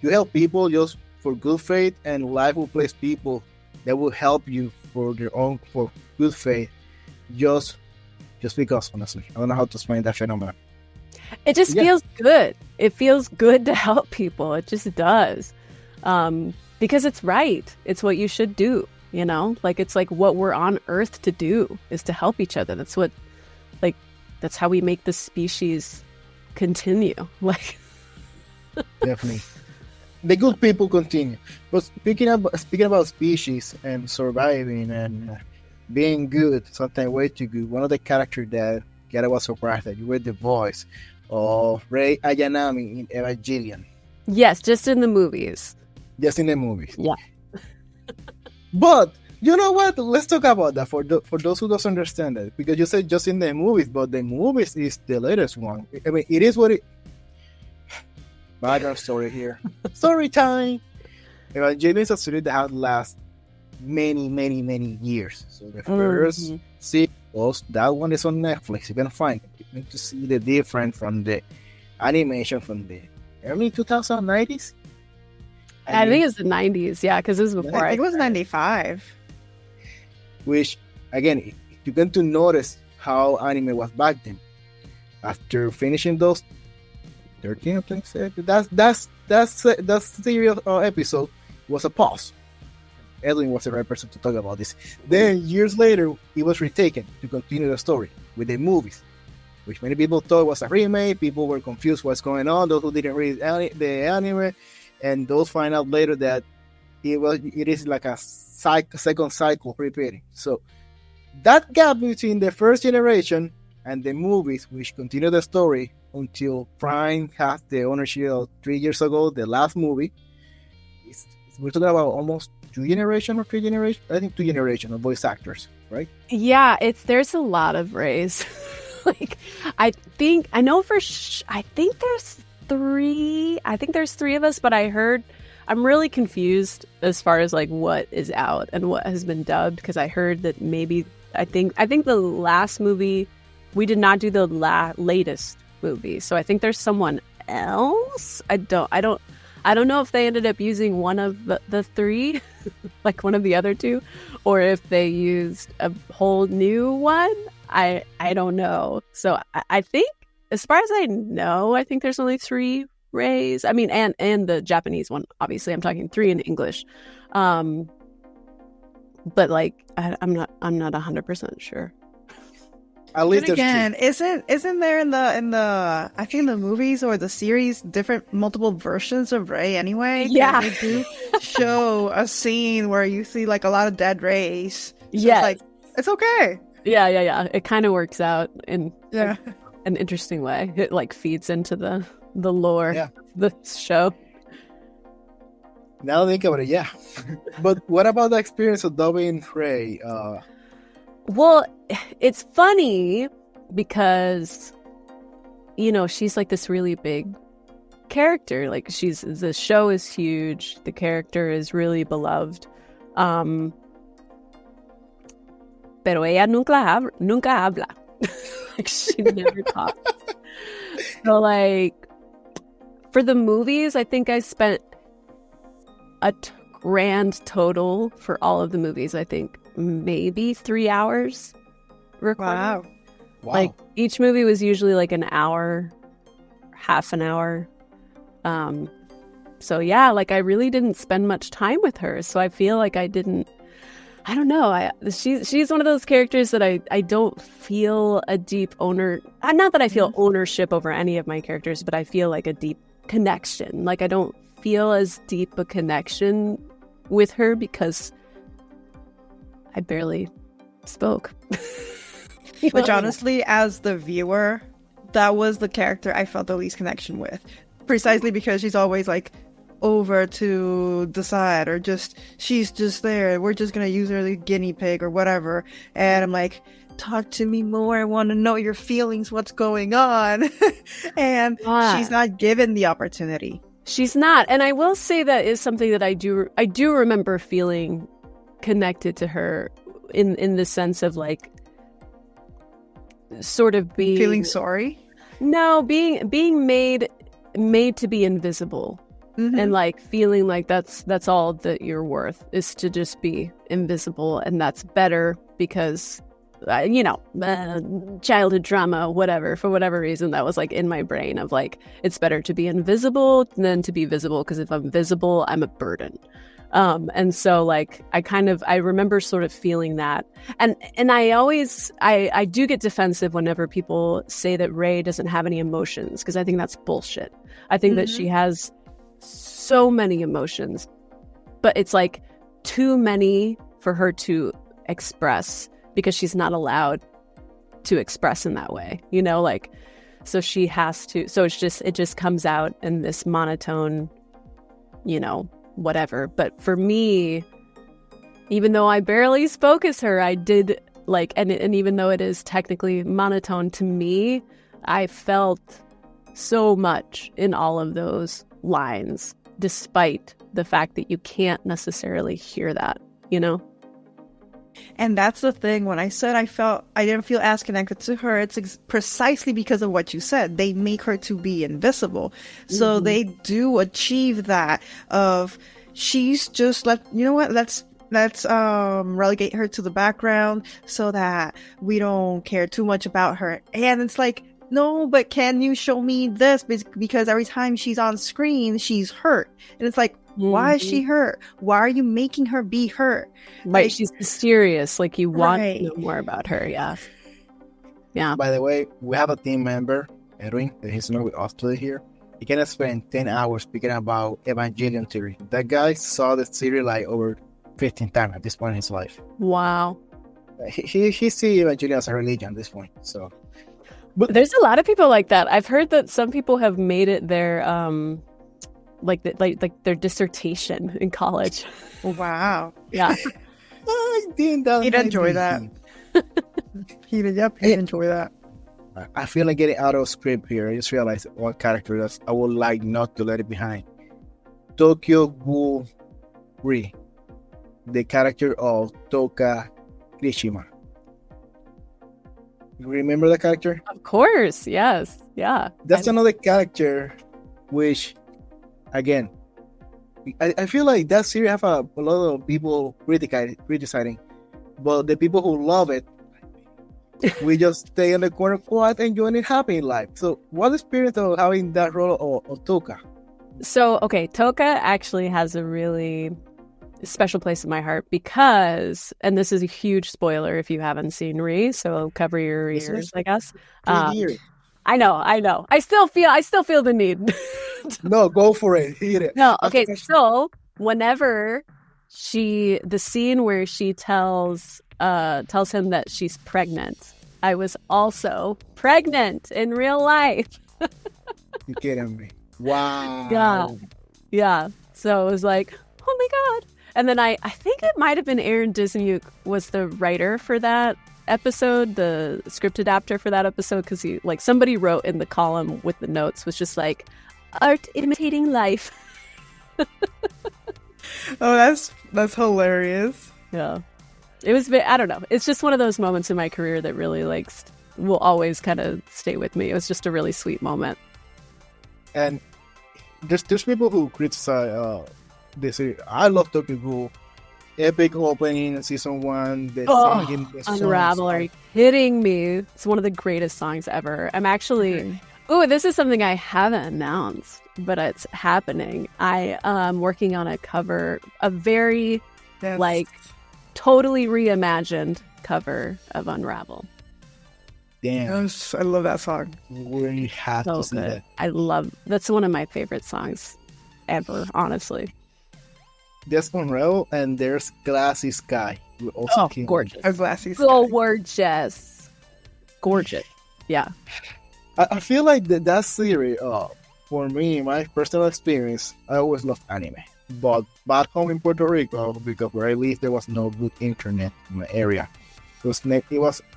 you help people just for good faith, and life will place people that will help you for good faith. Just because, honestly, I don't know how to explain that phenomenon. It just feels good. It feels good to help people. It just does. Because it's right. It's what you should do, you know? Like, it's like what we're on Earth to do is to help each other. That's how we make the species continue. Like, definitely. The good people continue. But speaking about species and surviving and being good, sometimes way too good, one of the characters that I was surprised that you were the voice of Rei Ayanami in Evangelion. Yes, just in the movies. Just in the movies. Yeah. But you know what? Let's talk about that for those who don't understand that, because you said just in the movies, but the movies is the latest one. I mean, it is what it. Background story here. Story time. Evangelion is a series that has last many years. So the first sequels, that one is on Netflix. You can find it. You need to see the difference from the animation from the early 2090s. I think it's the 90s, yeah, because it was before. I think it was 95. Which, again, you get to notice how anime was back then. After finishing those 13, I think, that series episode was a pause. Edwin was the right person to talk about this. Then, years later, it was retaken to continue the story with the movies, which many people thought was a remake. People were confused what's going on, those who didn't read the anime, and those find out later that it is like a second cycle repeating. So that gap between the first generation and the movies, which continue the story until Prime had the ownership of 3 years ago, the last movie, we're talking about almost 2 generations or 3 generations. I think 2 generations of voice actors, right? Yeah, there's a lot of Reis. Like, I think there's 3. I think there's 3 of us, but I'm really confused as far as like what is out and what has been dubbed, because I heard that maybe I think the last movie, we did not do the latest movie, so I think there's someone else. I don't know if they ended up using one of the three, like one of the other two, or if they used a whole new one. I don't know. So I think, as far as I know, I think there's only 3 Reis. I mean, and the Japanese one, obviously. I'm talking 3 in English. But like, I'm not 100% sure. At least But again, isn't there in the I think the movies or the series multiple versions of Rei anyway? 'Cause Yeah. they do show a scene where you see like a lot of dead Reis. So Yes. it's like it's okay. Yeah. It kind of works out in Yeah. an interesting way. It like feeds into the lore Yeah. of the show. Now that I think about it, yeah. But what about the experience of dubbing Rei? Well, it's funny because, you know, she's like this really big character. Like the show is huge. The character is really beloved. Pero ella nunca habla. Like, she never talks. So like, for the movies, I think I spent a grand total for all of the movies, I think maybe 3 hours recording. Wow. Wow. Like, each movie was usually like an hour, half an hour. So yeah, like, I really didn't spend much time with her. So I feel like I don't know. She's one of those characters that I don't feel a deep not that I feel ownership over any of my characters, but I feel like a deep connection. Like, I don't feel as deep a connection with her because I barely spoke. Which honestly, as the viewer, that was the character I felt the least connection with. Precisely because she's always like over to the side, or she's just there. We're just gonna use her as a guinea pig or whatever. And I'm like, talk to me more. I want to know your feelings. What's going on? And she's not given the opportunity. She's not. And I will say that is something that I do remember feeling connected to her in the sense of like sort of being Feeling sorry? No, being made to be invisible. Mm-hmm. And like feeling like that's all that you're worth, is to just be invisible, and that's better because childhood trauma, whatever, for whatever reason, that was like in my brain of like, it's better to be invisible than to be visible, because if I'm visible, I'm a burden. And so like I remember sort of feeling that, and I do get defensive whenever people say that Rei doesn't have any emotions, because I think that's bullshit. I think that she has so many emotions, but it's like too many for her to express, because she's not allowed to express in that way, like, so she has to, so it just comes out in this monotone, whatever. But for me, even though I barely spoke as her, I did like, and even though it is technically monotone to me, I felt so much in all of those lines, despite the fact that you can't necessarily hear that, And that's the thing. When I said I didn't feel as connected to her, it's precisely because of what you said. They make her to be invisible. So they do achieve that of, she's just let's relegate her to the background so that we don't care too much about her. And it's like, no, but can you show me this? Because every time she's on screen, she's hurt. And it's like, why is she hurt? Why are you making her be hurt? Right, Like, she's mysterious. Like, you want Right. to know more about her. Yeah. Yeah. By the way, we have a team member, Edwin, that he's not with us today here. He can spend 10 hours speaking about Evangelion theory. That guy saw the series like over 15 times at this point in his life. Wow. He sees Evangelion as a religion at this point. So, but There's a lot of people like that. I've heard that some people have made it their like their dissertation in college. wow. Yeah. I think that He'd might enjoy be- that. He'd enjoy that. I feel like getting out of script here. I just realized one character that I would like not to let it behind. Tokyo Ghoul Rei, the character of Touka Kirishima. You remember the character? Of course. Yes. Yeah. That's another character which, again, I feel like that series have a lot of people criticizing, but the people who love it, we just stay in the corner quiet, enjoying it, happy in life. So, what experience of having that role of Touka? So, okay, Touka actually has a really special place in my heart because, and this is a huge spoiler if you haven't seen Rei, so cover your ears, I guess. I know. I still feel the need. No, go for it. Hit it. No, okay. So whenever the scene where she tells him that she's pregnant, I was also pregnant in real life. You're kidding me. Wow. Yeah. So it was like, oh my God. And then I think it might have been Aaron Dismuke was the writer for that episode, the script adapter for that episode, because somebody wrote in the column with the notes was just like, art imitating life. Oh, that's hilarious. Yeah. It was, I don't know. It's just one of those moments in my career that really will always kind of stay with me. It was just a really sweet moment. And there's people who criticize this series. I love Tokyo Ghoul. Epic opening in season 1. The Unravel. Are you kidding me? It's one of the greatest songs ever. I'm actually... Oh, this is something I haven't announced, but it's happening. I am working on a cover, a very, totally reimagined cover of Unravel. Damn. Yes, I love that song. We have to see that. That's one of my favorite songs ever, honestly. There's Unravel and there's Glassy Sky. Gorgeous. A Glassy Sky. Gorgeous. Yeah. I feel like that series, for me, my personal experience, I always loved anime. But back home in Puerto Rico, because where I live, there was no good internet in my area. I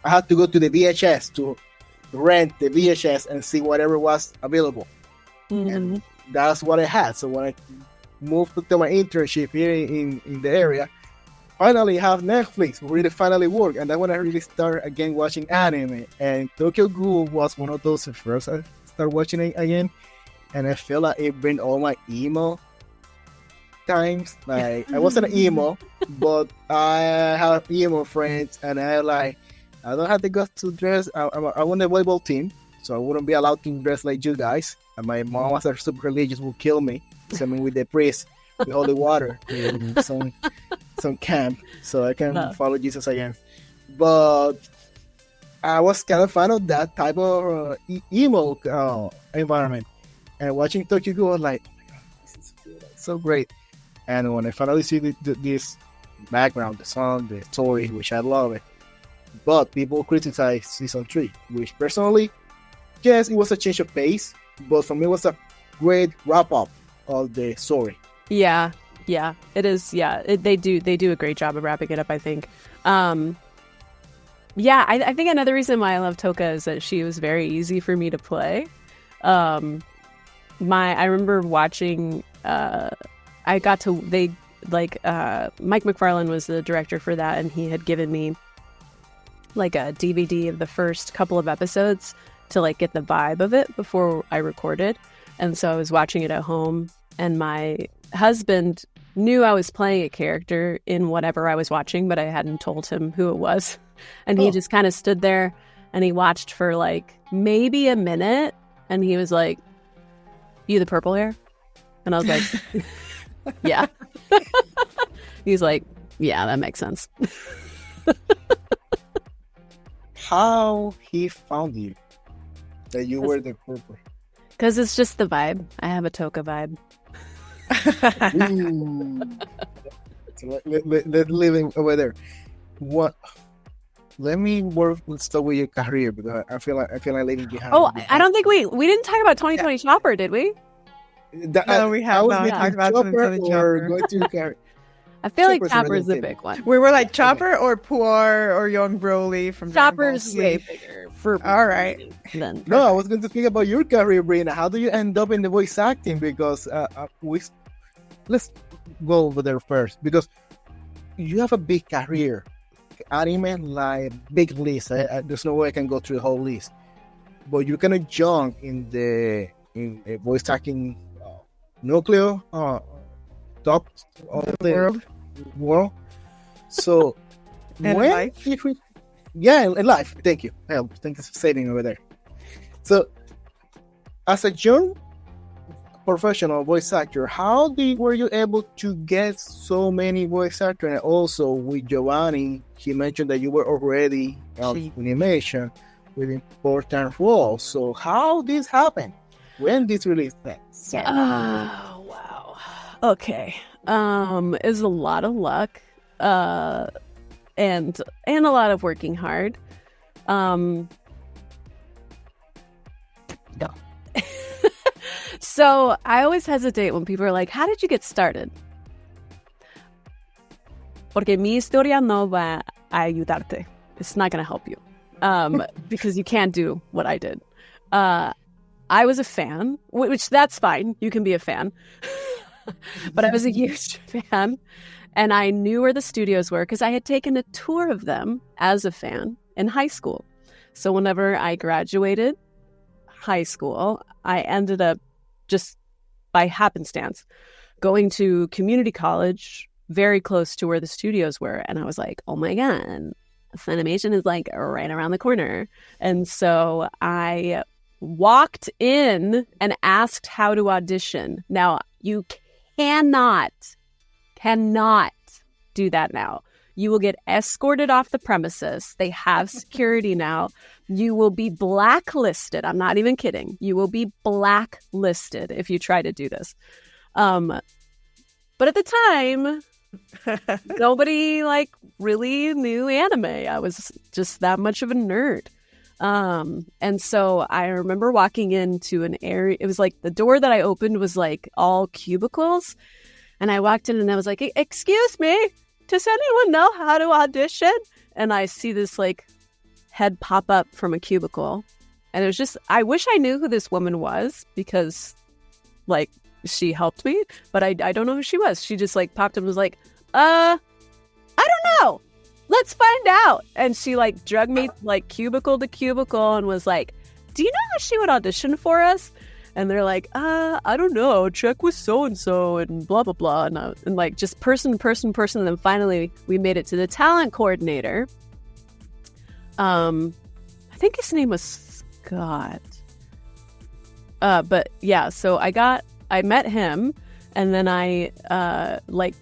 had to go to the VHS to rent the VHS and see whatever was available. Mm-hmm. And that's what I had. So when I moved to my internship here in the area, finally have Netflix really finally work, and that's when I really start again watching anime. And Tokyo Ghoul was one of those first I started watching it again, and I feel like it bring all my emo times. Like I wasn't an emo, but I have emo friends, and I don't have to go to dress. I won the volleyball team, so I wouldn't be allowed to dress like you guys. And my mom was super religious, would kill me, send me with the priest with holy water, some camp, so I can follow Jesus again. But I was kind of fan of that type of emo environment, and watching Tokyo Ghoul, I was like, oh my God, this is so great. And when I finally see this background, the song, the story, which I love it, but people criticize season 3, which personally, yes, it was a change of pace, but for me it was a great wrap up of the story. Yeah, it is. Yeah, they do a great job of wrapping it up, I think. I think another reason why I love Touka is that she was very easy for me to play. I remember watching. Mike McFarlane was the director for that, and he had given me like a DVD of the first couple of episodes to get the vibe of it before I recorded. And so I was watching it at home, and my husband knew I was playing a character in whatever I was watching, but I hadn't told him who it was. And he just kind of stood there and he watched for maybe a minute, and he was like, "You the purple hair?" And I was like, "Yeah." He's like, "Yeah, that makes sense." How he found you? That you were the purple? Because it's just the vibe. I have a Touka vibe. So let's leave it over there. What? Let's start with your career, because I feel like leaving behind. Oh, I don't think we didn't talk about 2020 Chopper, did we? No, we have not talked about 2020 Chopper. I feel like Chopper's the big one. We were like Chopper or Puar or Young Broly from Chopper's way bigger. All right. No, I was going to speak about your career, Brina. How do you end up in the voice acting? Because let's go over there first. Because you have a big career. Anime, like big list. There's no way I can go through the whole list. But you're kind of young in the in a voice acting nuclear top of the world. So And when life. in life. Thank you. Thank you for saying over there. So as a young professional voice actor, were you able to get so many voice actors? And also with Giovanni, he mentioned that you were already in animation with important roles. So how this happened? When this release? Oh, wow. Okay. It's a lot of luck, and a lot of working hard. No. So I always hesitate when people are like, how did you get started? Porque mi historia no va a ayudarte. It's not going to help you. Because you can't do what I did. I was a fan, which that's fine. You can be a fan. But I was a huge fan. And I knew where the studios were because I had taken a tour of them as a fan in high school. So whenever I graduated high school, I ended up just by happenstance going to community college very close to where the studios were. And I was like, oh my God, Funimation is like right around the corner. And so I walked in and asked how to audition. Now, you cannot do that now. You will get escorted off the premises. They have security now. You will be blacklisted. I'm not even kidding. You will be blacklisted if you try to do this. But at the time, nobody really knew anime. I was just that much of a nerd. And so I remember walking into an area. It was like the door that I opened was like all cubicles. And I walked in and I was like, excuse me, does anyone know how to audition? And I see this head pop up from a cubicle. And it was just, I wish I knew who this woman was because she helped me, but I don't know who she was. She just popped up and was like, I don't know. Let's find out. And she drug me cubicle to cubicle and was like, do you know how she would audition for us? And they're like, I don't know. Check with so-and-so and blah, blah, blah. And just person. And then finally we made it to the talent coordinator. I think his name was Scott. But yeah, so I met him and then I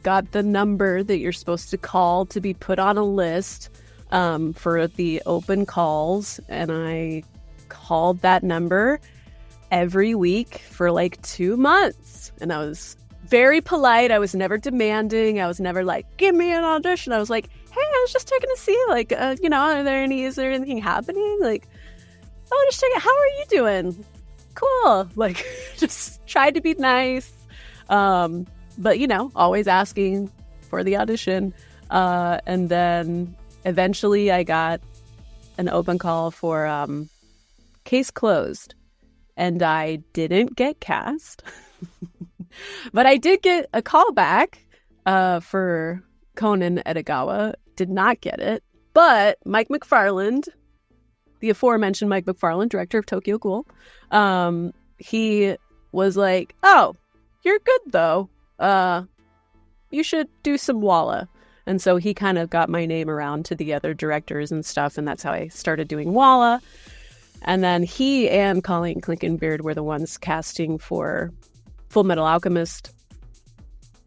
got the number that you're supposed to call to be put on a list for the open calls. And I called that number every week for 2 months. And I was very polite. I was never demanding. I was never give me an audition. I was like, hey, I was just checking to see, is there anything happening? Oh, just checking. How are you doing? Cool. Just tried to be nice. But always asking for the audition. And then eventually I got an open call for Case Closed. And I didn't get cast. But I did get a call back for Conan Edogawa. Did not get it. But Mike McFarland, the aforementioned Mike McFarland, director of Tokyo Ghoul, he was like, oh, you're good though. You should do some Walla. And so he kind of got my name around to the other directors and stuff. And that's how I started doing Walla. And then he and Colleen Klinkenbeard were the ones casting for Full Metal Alchemist.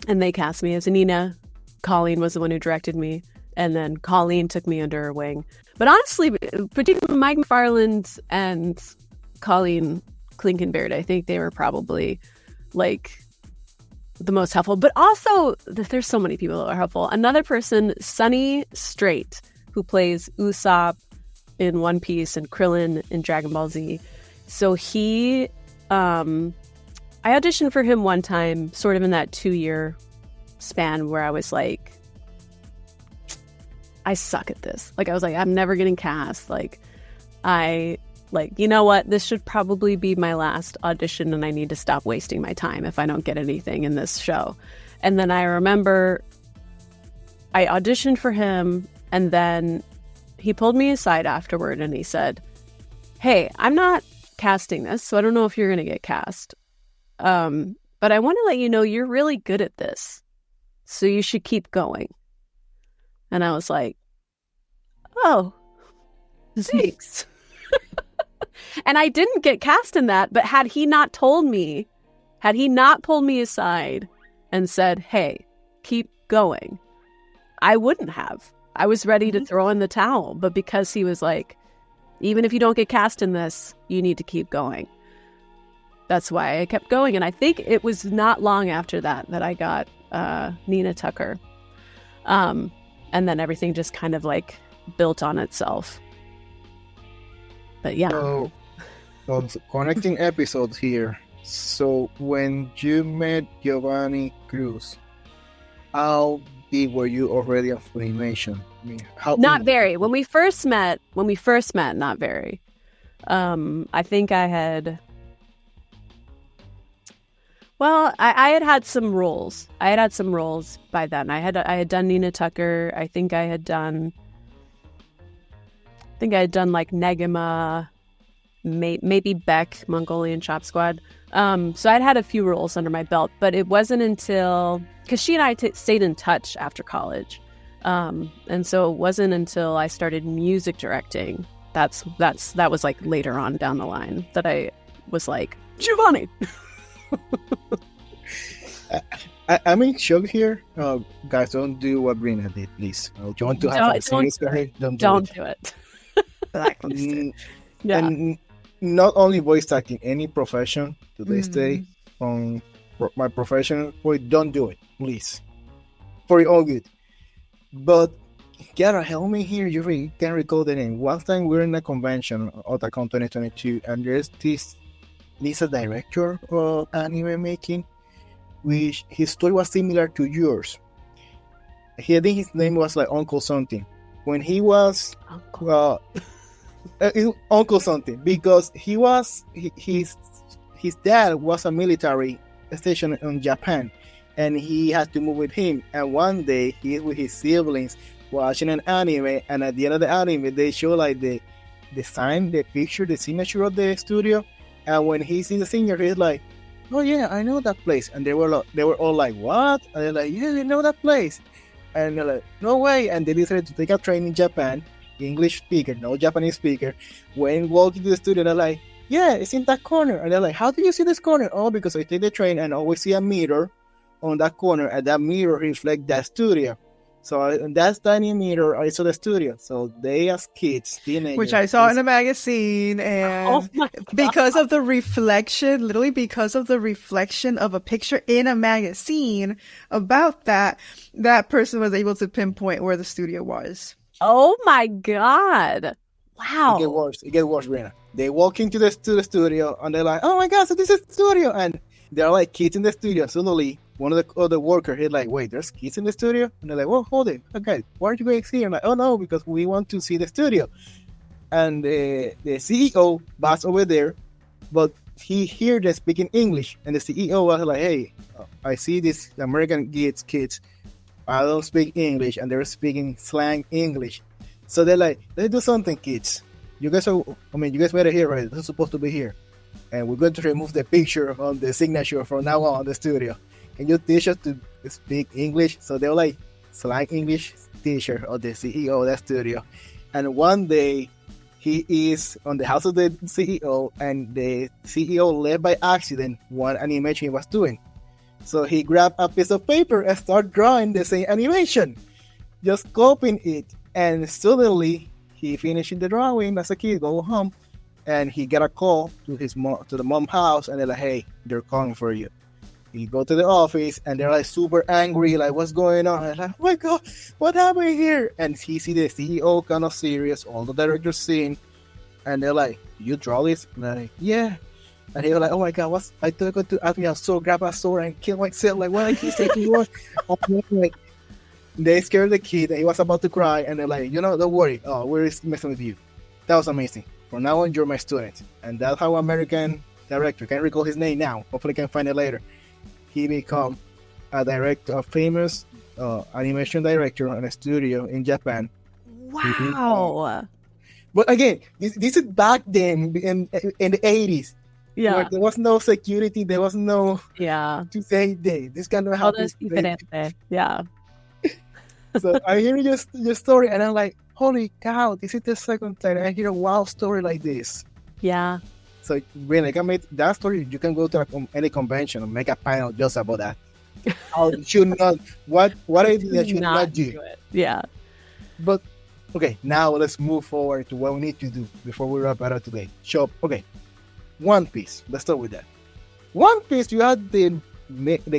And they cast me as Anina. Colleen was the one who directed me. And then Colleen took me under her wing. But honestly, particularly Mike McFarland and Colleen Klinkenbeard, I think they were probably the most helpful. But also, there's so many people that are helpful. Another person, Sunny Strait, who plays Usopp in One Piece and Krillin in Dragon Ball Z. So he, I auditioned for him one time, sort of in that 2-year span where I was like, I suck at this. I was like, I'm never getting cast. You know what? This should probably be my last audition and I need to stop wasting my time if I don't get anything in this show. And then I remember I auditioned for him and then he pulled me aside afterward and he said, hey, I'm not casting this, so I don't know if you're going to get cast. But I want to let you know you're really good at this, so you should keep going. And I was like, oh, thanks. And I didn't get cast in that, but had he not pulled me aside and said, hey, keep going, I wouldn't have. I was ready to throw in the towel, but because he was like, even if you don't get cast in this, you need to keep going. That's why I kept going. And I think it was not long after that I got Nina Tucker. And then everything just kind of like built on itself. But yeah. So connecting episodes here. So when you met Giovanni Cruz, how big were you already on Funimation? I mean, not very. When we first met, not very. I think I had. Well, I had some roles. By then. I had done Nina Tucker. I think I had done like Negima, maybe Beck, Mongolian Chop Squad. So I'd had a few roles under my belt, but it wasn't until, because she and I stayed in touch after college. And so it wasn't until I started music directing, that was like later on down the line, that I was like, Giovanni. I'm in shock here. Guys, don't do what Brina did, please. Do you want to have a serious career? Don't do it. Blacklisted. Yeah. And not only voice acting, any profession to this day, on my profession, don't do it, please. For your own good. But Kiara, help me here. You can recall the name. One time we were in a convention, Otakon 2022, and there's this Lisa director of anime making, which his story was similar to yours. I think his name was like Uncle something. When he was Uncle something, because his dad was a military station in Japan, and he had to move with him. And one day he with his siblings watching an anime, and at the end of the anime they show like the sign, the picture, the signature of the studio. And when he sees the signature, he's like, "Oh yeah, I know that place." And they were all like, "What?" And they're like, "Yeah, we know that place." And they're like, "No way!" And they decided to take a train in Japan, English speaker, no Japanese speaker. When walking to the studio, they're like, "Yeah, it's in that corner." And they're like, "How do you see this corner?" "Oh, because I take the train and always see a mirror on that corner, and that mirror reflects that studio. So that's tiny mirror. I saw the studio." So they, as kids, teenagers, which I saw in a magazine, and because of the reflection, literally because of the reflection of a picture in a magazine about that person was able to pinpoint where the studio was. Oh my god! Wow. It get worse, Brina. They walk into the studio and they're like, "Oh my god, so this is the studio," and they're like kids in the studio. Suddenly, one of the other workers, he's like, "Wait, there's kids in the studio?" And they're like, "Well, hold it. Okay, why are you guys here?" I'm like, "Oh no, because we want to see the studio." And the CEO was over there, but he heard them speaking English, and the CEO was like, "Hey, I see these American kids. I don't speak English, and they're speaking slang English." So they're like, "Let's do something, kids. You guys were here, right? This is supposed to be here. And we're going to remove the picture on the signature from now on the studio. Can you teach us to speak English?" So they were like slang English teacher of the CEO of that studio. And one day he is on the house of the CEO, and the CEO left by accident one animation he was doing. So he grabbed a piece of paper and started drawing the same animation, just copying it. And suddenly he finished the drawing as a kid, go home, and he got a call to the mom's house, and they're like, "Hey, they're calling for you." He go to the office, and they're like super angry, like, "What's going on?" And like, "Oh my god, what happened here?" And he see the CEO kind of serious, all the directors seeing, and they're like, "You draw this?" And they're like, "Yeah." And he was like, "Oh my god, I thought going to ask me to grab a sword and kill myself. Like, what I keep saying was." Like, they scared the kid, and he was about to cry, and they're like, "Don't worry. Oh, we're messing with you." That was amazing. From now on, you're my student. And that's how American director, can't recall his name now, hopefully I can find it later. He become a famous animation director in a studio in Japan. Wow. But again, this is back then in the 80s. Yeah. Where there was no security, there was no to say this kind of Todo happens. es diferente. Yeah. So I hear your story and I'm like, holy cow, this is the second time I hear a wild story like this. Yeah. So really, I can make that story. You can go to any convention and make a panel just about that. How you should not, what I did that should not do. Yeah. But okay, now let's move forward to what we need to do before we wrap it up today. Okay, One Piece. Let's start with that. One Piece, you had the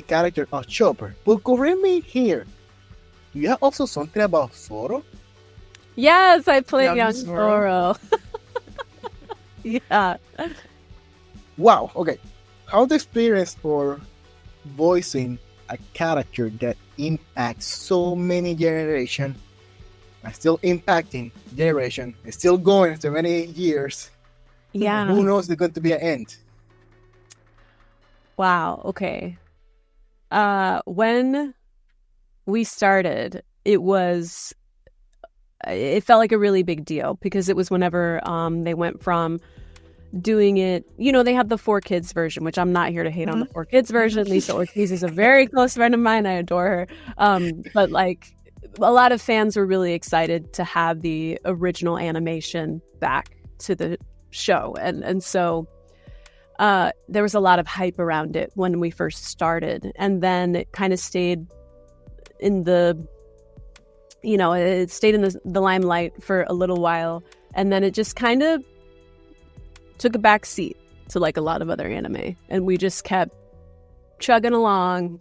character of Chopper. But correct me here. You have also something about Zoro? Yes, I played young Zoro. Yeah. Wow. Okay. How's the experience for voicing a character that impacts so many generations and still impacting generation, it's still going so many years? Yeah. Who knows there's going to be an end? Wow. Okay. When we started, it felt like a really big deal because it was whenever they went from doing it, they had the 4Kids version, which I'm not here to hate on the 4Kids version. Lisa Ortiz is a very close friend of mine. I adore her. But like a lot of fans were really excited to have the original animation back to the show. And so there was a lot of hype around it when we first started. And then it kind of stayed in the limelight for a little while, and then it just kind of took a back seat to like a lot of other anime, and we just kept chugging along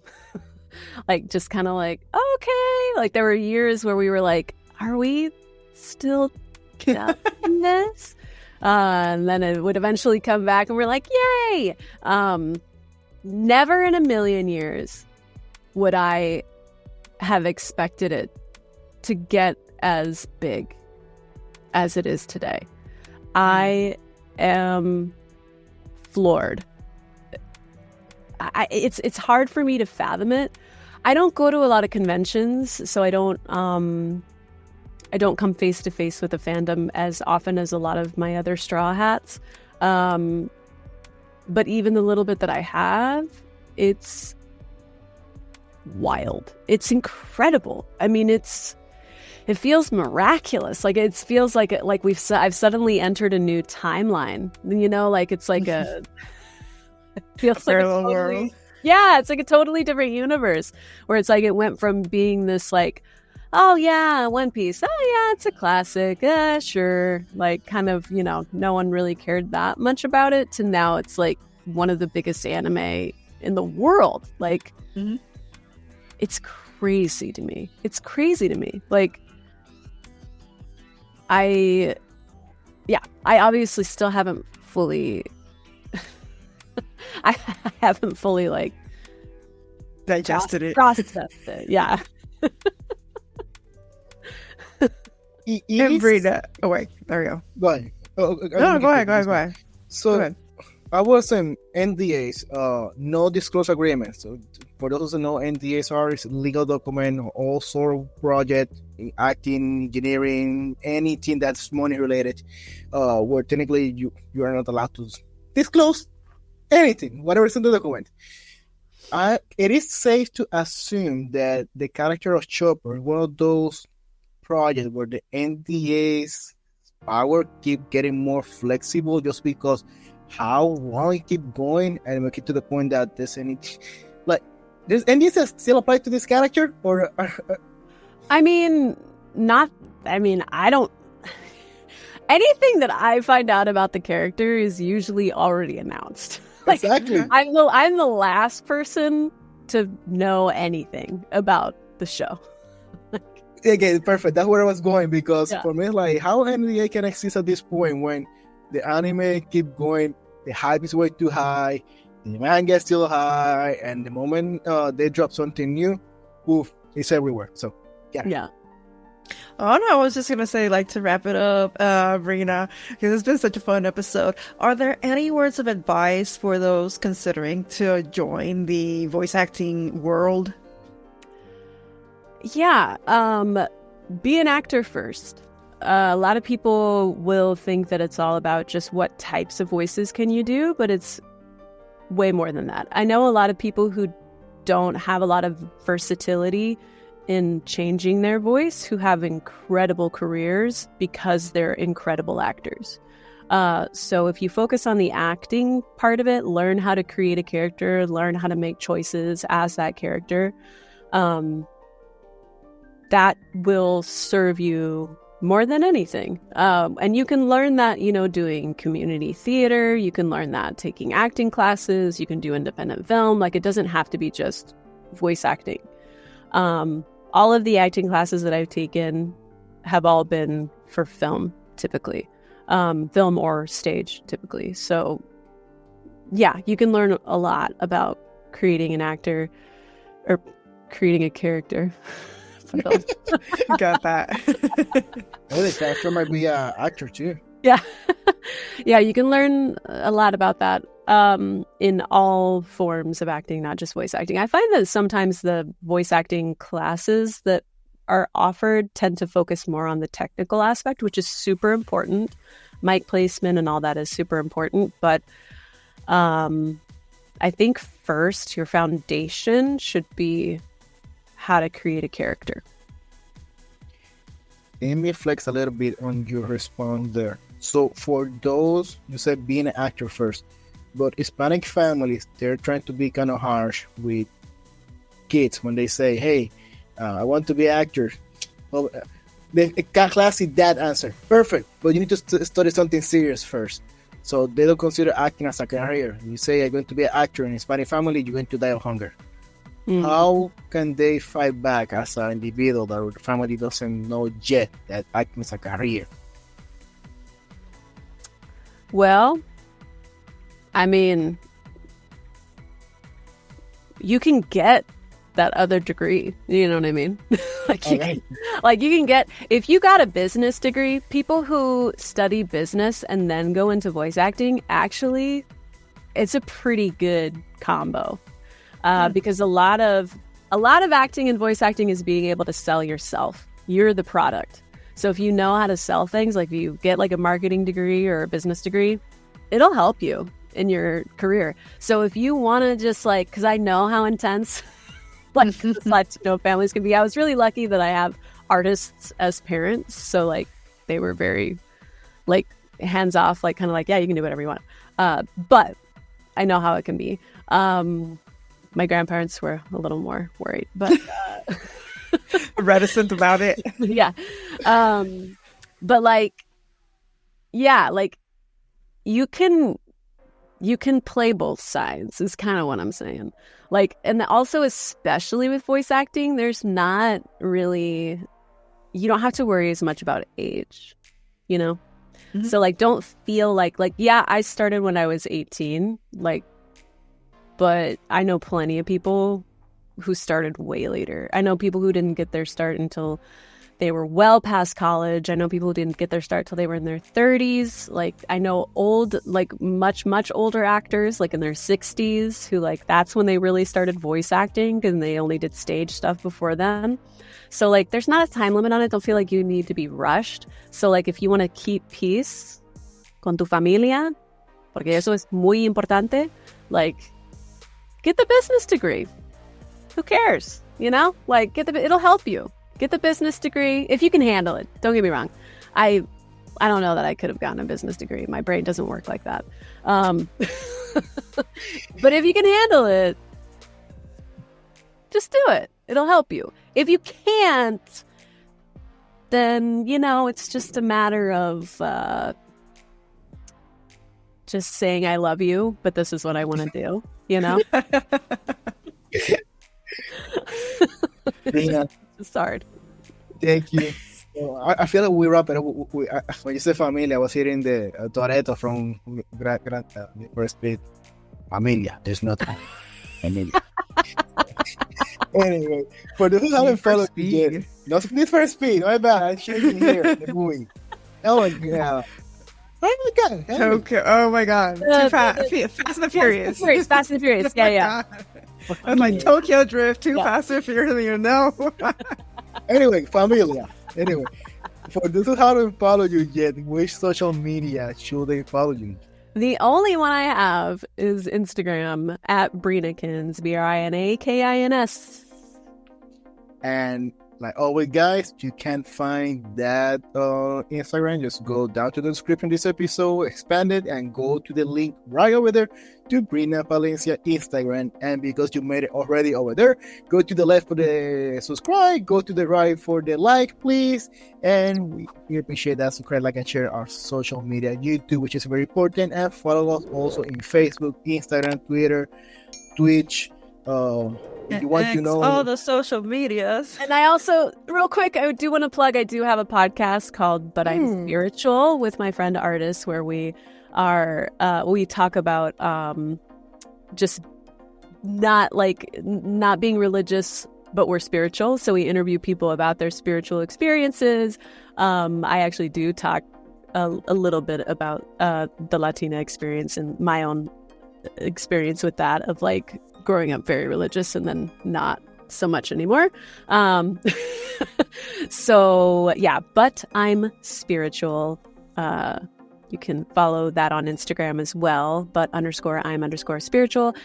like just kind of like, okay, like there were years where we were like, are we still doing this? And then it would eventually come back and we're like, yay. Never in a million years would I have expected it to get as big as it is today. I am floored. It's hard for me to fathom it. I don't go to a lot of conventions, so I don't come face to face with the fandom as often as a lot of my other straw hats. But even the little bit that I have, it's wild. It's incredible. I mean, it feels miraculous. Like it feels like I've suddenly entered a new timeline. Like it's like it feels like world. Yeah, it's like a totally different universe where it's like it went from being this like, oh yeah, One Piece. Oh yeah, it's a classic. Sure. Like kind of, no one really cared that much about it to now it's like one of the biggest anime in the world. Like it's crazy to me. Like I obviously still haven't fully I haven't fully like digested it. Processed it. Yeah. And Brina. Oh wait, there we go. Go ahead. No, go ahead. So go ahead. I was in NDAs, no disclosure agreements. So for those who know, NDAs are legal document, all sort of project, acting, engineering, anything that's money related, where technically you are not allowed to disclose anything, whatever is in the document. It is safe to assume that the character of Chopper, one of those projects where the NDA's power keep getting more flexible just because how long it keep going and we get to the point that there's any like does NDAs still apply to this character or I don't anything that I find out about the character is usually already announced. Like, exactly. I'm the last person to know anything about the show. Okay, perfect. That's where I was going because for me, like, how NDA can exist at this point when the anime keep going, the hype is way too high, the demand gets still high, and the moment they drop something new, poof, it's everywhere. So, yeah. Oh no, I was just gonna say, like, to wrap it up, Brina, because it's been such a fun episode. Are there any words of advice for those considering to join the voice acting world? Yeah, be an actor first. a lot of people will think that it's all about just what types of voices can you do, but it's way more than that. I know a lot of people who don't have a lot of versatility in changing their voice who have incredible careers because they're incredible actors. So if you focus on the acting part of it, learn how to create a character, learn how to make choices as that character, that will serve you more than anything. And you can learn that, doing community theater. You can learn that taking acting classes. You can do independent film. Like, it doesn't have to be just voice acting. All of the acting classes that I've taken have all been for film, typically. Film or stage, typically. So, yeah, you can learn a lot about creating an actor or creating a character. Got that. Oh, the character might be an actor too. Yeah. Yeah, you can learn a lot about that in all forms of acting, not just voice acting. I find that sometimes the voice acting classes that are offered tend to focus more on the technical aspect, which is super important. Mic placement and all that is super important. But I think first, your foundation should be how to create a character. Let me flex a little bit on your response there. So for those, you said being an actor first, but Hispanic families, they're trying to be kind of harsh with kids when they say, hey, I want to be an actor. Well, the classic dad answer, perfect, but you need to study something serious first. So they don't consider acting as a career. You say you're going to be an actor in a Hispanic family, you're going to die of hunger. How can they fight back as an individual that the family doesn't know yet that acting is a career? Well, I mean, you can get that other degree. You know what I mean? You can get, if you got a business degree, people who study business and then go into voice acting, actually, it's a pretty good combo. Because a lot of acting and voice acting is being able to sell yourself. You're the product. So if you know how to sell things, like if you get like a marketing degree or a business degree, it'll help you in your career. So if you want to just because I know how intense Latino families can be. I was really lucky that I have artists as parents. So they were very hands off, kind of yeah, you can do whatever you want. But I know how it can be. My grandparents were a little more worried, but reticent about it. Yeah. But you can play both sides is kind of what I'm saying. And also, especially with voice acting, there's not really, you don't have to worry as much about age, Mm-hmm. So don't feel yeah, I started when I was 18, but I know plenty of people who started way later. I know people who didn't get their start until they were well past college. I know people who didn't get their start till they were in their 30s. I know old, much, much older actors, in their 60s, who that's when they really started voice acting and they only did stage stuff before then. So there's not a time limit on it. Don't feel like you need to be rushed. So if you want to keep peace con tu familia, porque eso es muy importante, get the business degree. Who cares? It'll help you. Get the business degree if you can handle it. Don't get me wrong. I don't know that I could have gotten a business degree. My brain doesn't work like that. But if you can handle it, just do it. It'll help you. If you can't, then, it's just a matter of just saying I love you, but this is what I want to do, It's hard. Thank you. I feel like we wrap it up. When you said familia, I was hearing the Toretto from Grand Speed. Familia, there's not familia. Anyway, for those who haven't followed yet, no Need for Speed. My bad, I'm shaking here. The movie. Oh my god. Oh my god. Tokyo. Oh my god. Too fast. Fast and Furious. Fast and Furious. Yeah. I'm Tokyo Drift, Too Fast and Furious. Anyway, familia. Anyway, For those who haven't followed you yet, which social media should they follow you? The only one I have is Instagram at Brinakins, BRINAKINS. And like always, guys, you can find that Instagram. Just go down to the description of this episode, expand it, and go to the link right over there to Brina Palencia Instagram. And because you made it already over there, go to the left for the subscribe, go to the right for the like, please. And we appreciate that. Subscribe, like, and share our social media, YouTube, which is very important. And follow us also in Facebook, Instagram, Twitter, Twitch. If you want to know all the social medias. And I also, real quick, I do want to plug, I do have a podcast called But I'm Spiritual with my friend Artist, where we are, we talk about just not being religious, but we're spiritual. So we interview people about their spiritual experiences. I actually do talk a little bit about the Latina experience and my own experience with that, of like growing up very religious and then not so much anymore. So yeah, But I'm Spiritual. You can follow that on Instagram as well, but_I'm_spiritual.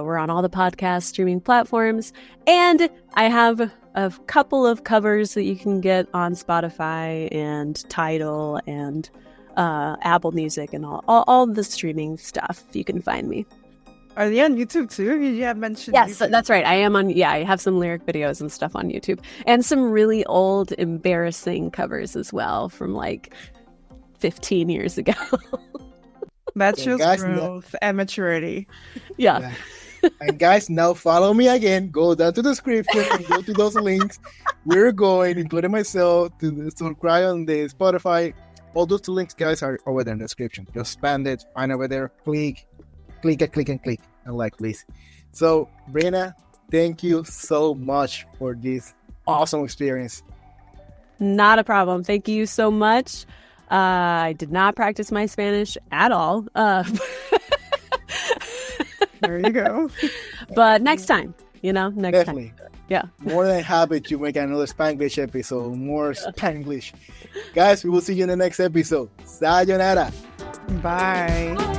We're on all the podcast streaming platforms. And I have a couple of covers that you can get on Spotify and Tidal and Apple Music and all the streaming stuff. You can find me. Are they on YouTube too? You have mentioned Yes, YouTube. that's right. I am on, I have some lyric videos and stuff on YouTube. And some really old, embarrassing covers as well from like 15 years ago. That So shows guys, growth and maturity. Yeah. And guys, now follow me again. Go down to the description and go to those links. We're going, including myself, to subscribe on the Spotify. All those links, guys, are over there in the description. Just spam it, find over there, click, and like, please. So, Brina, thank you so much for this awesome experience. Not a problem. Thank you so much. I did not practice my Spanish at all. There you go. But next time, next Definitely. time. Yeah. More than happy to make another Spanglish episode, more Spanglish. Guys, we will see you in the next episode. Sayonara. Bye.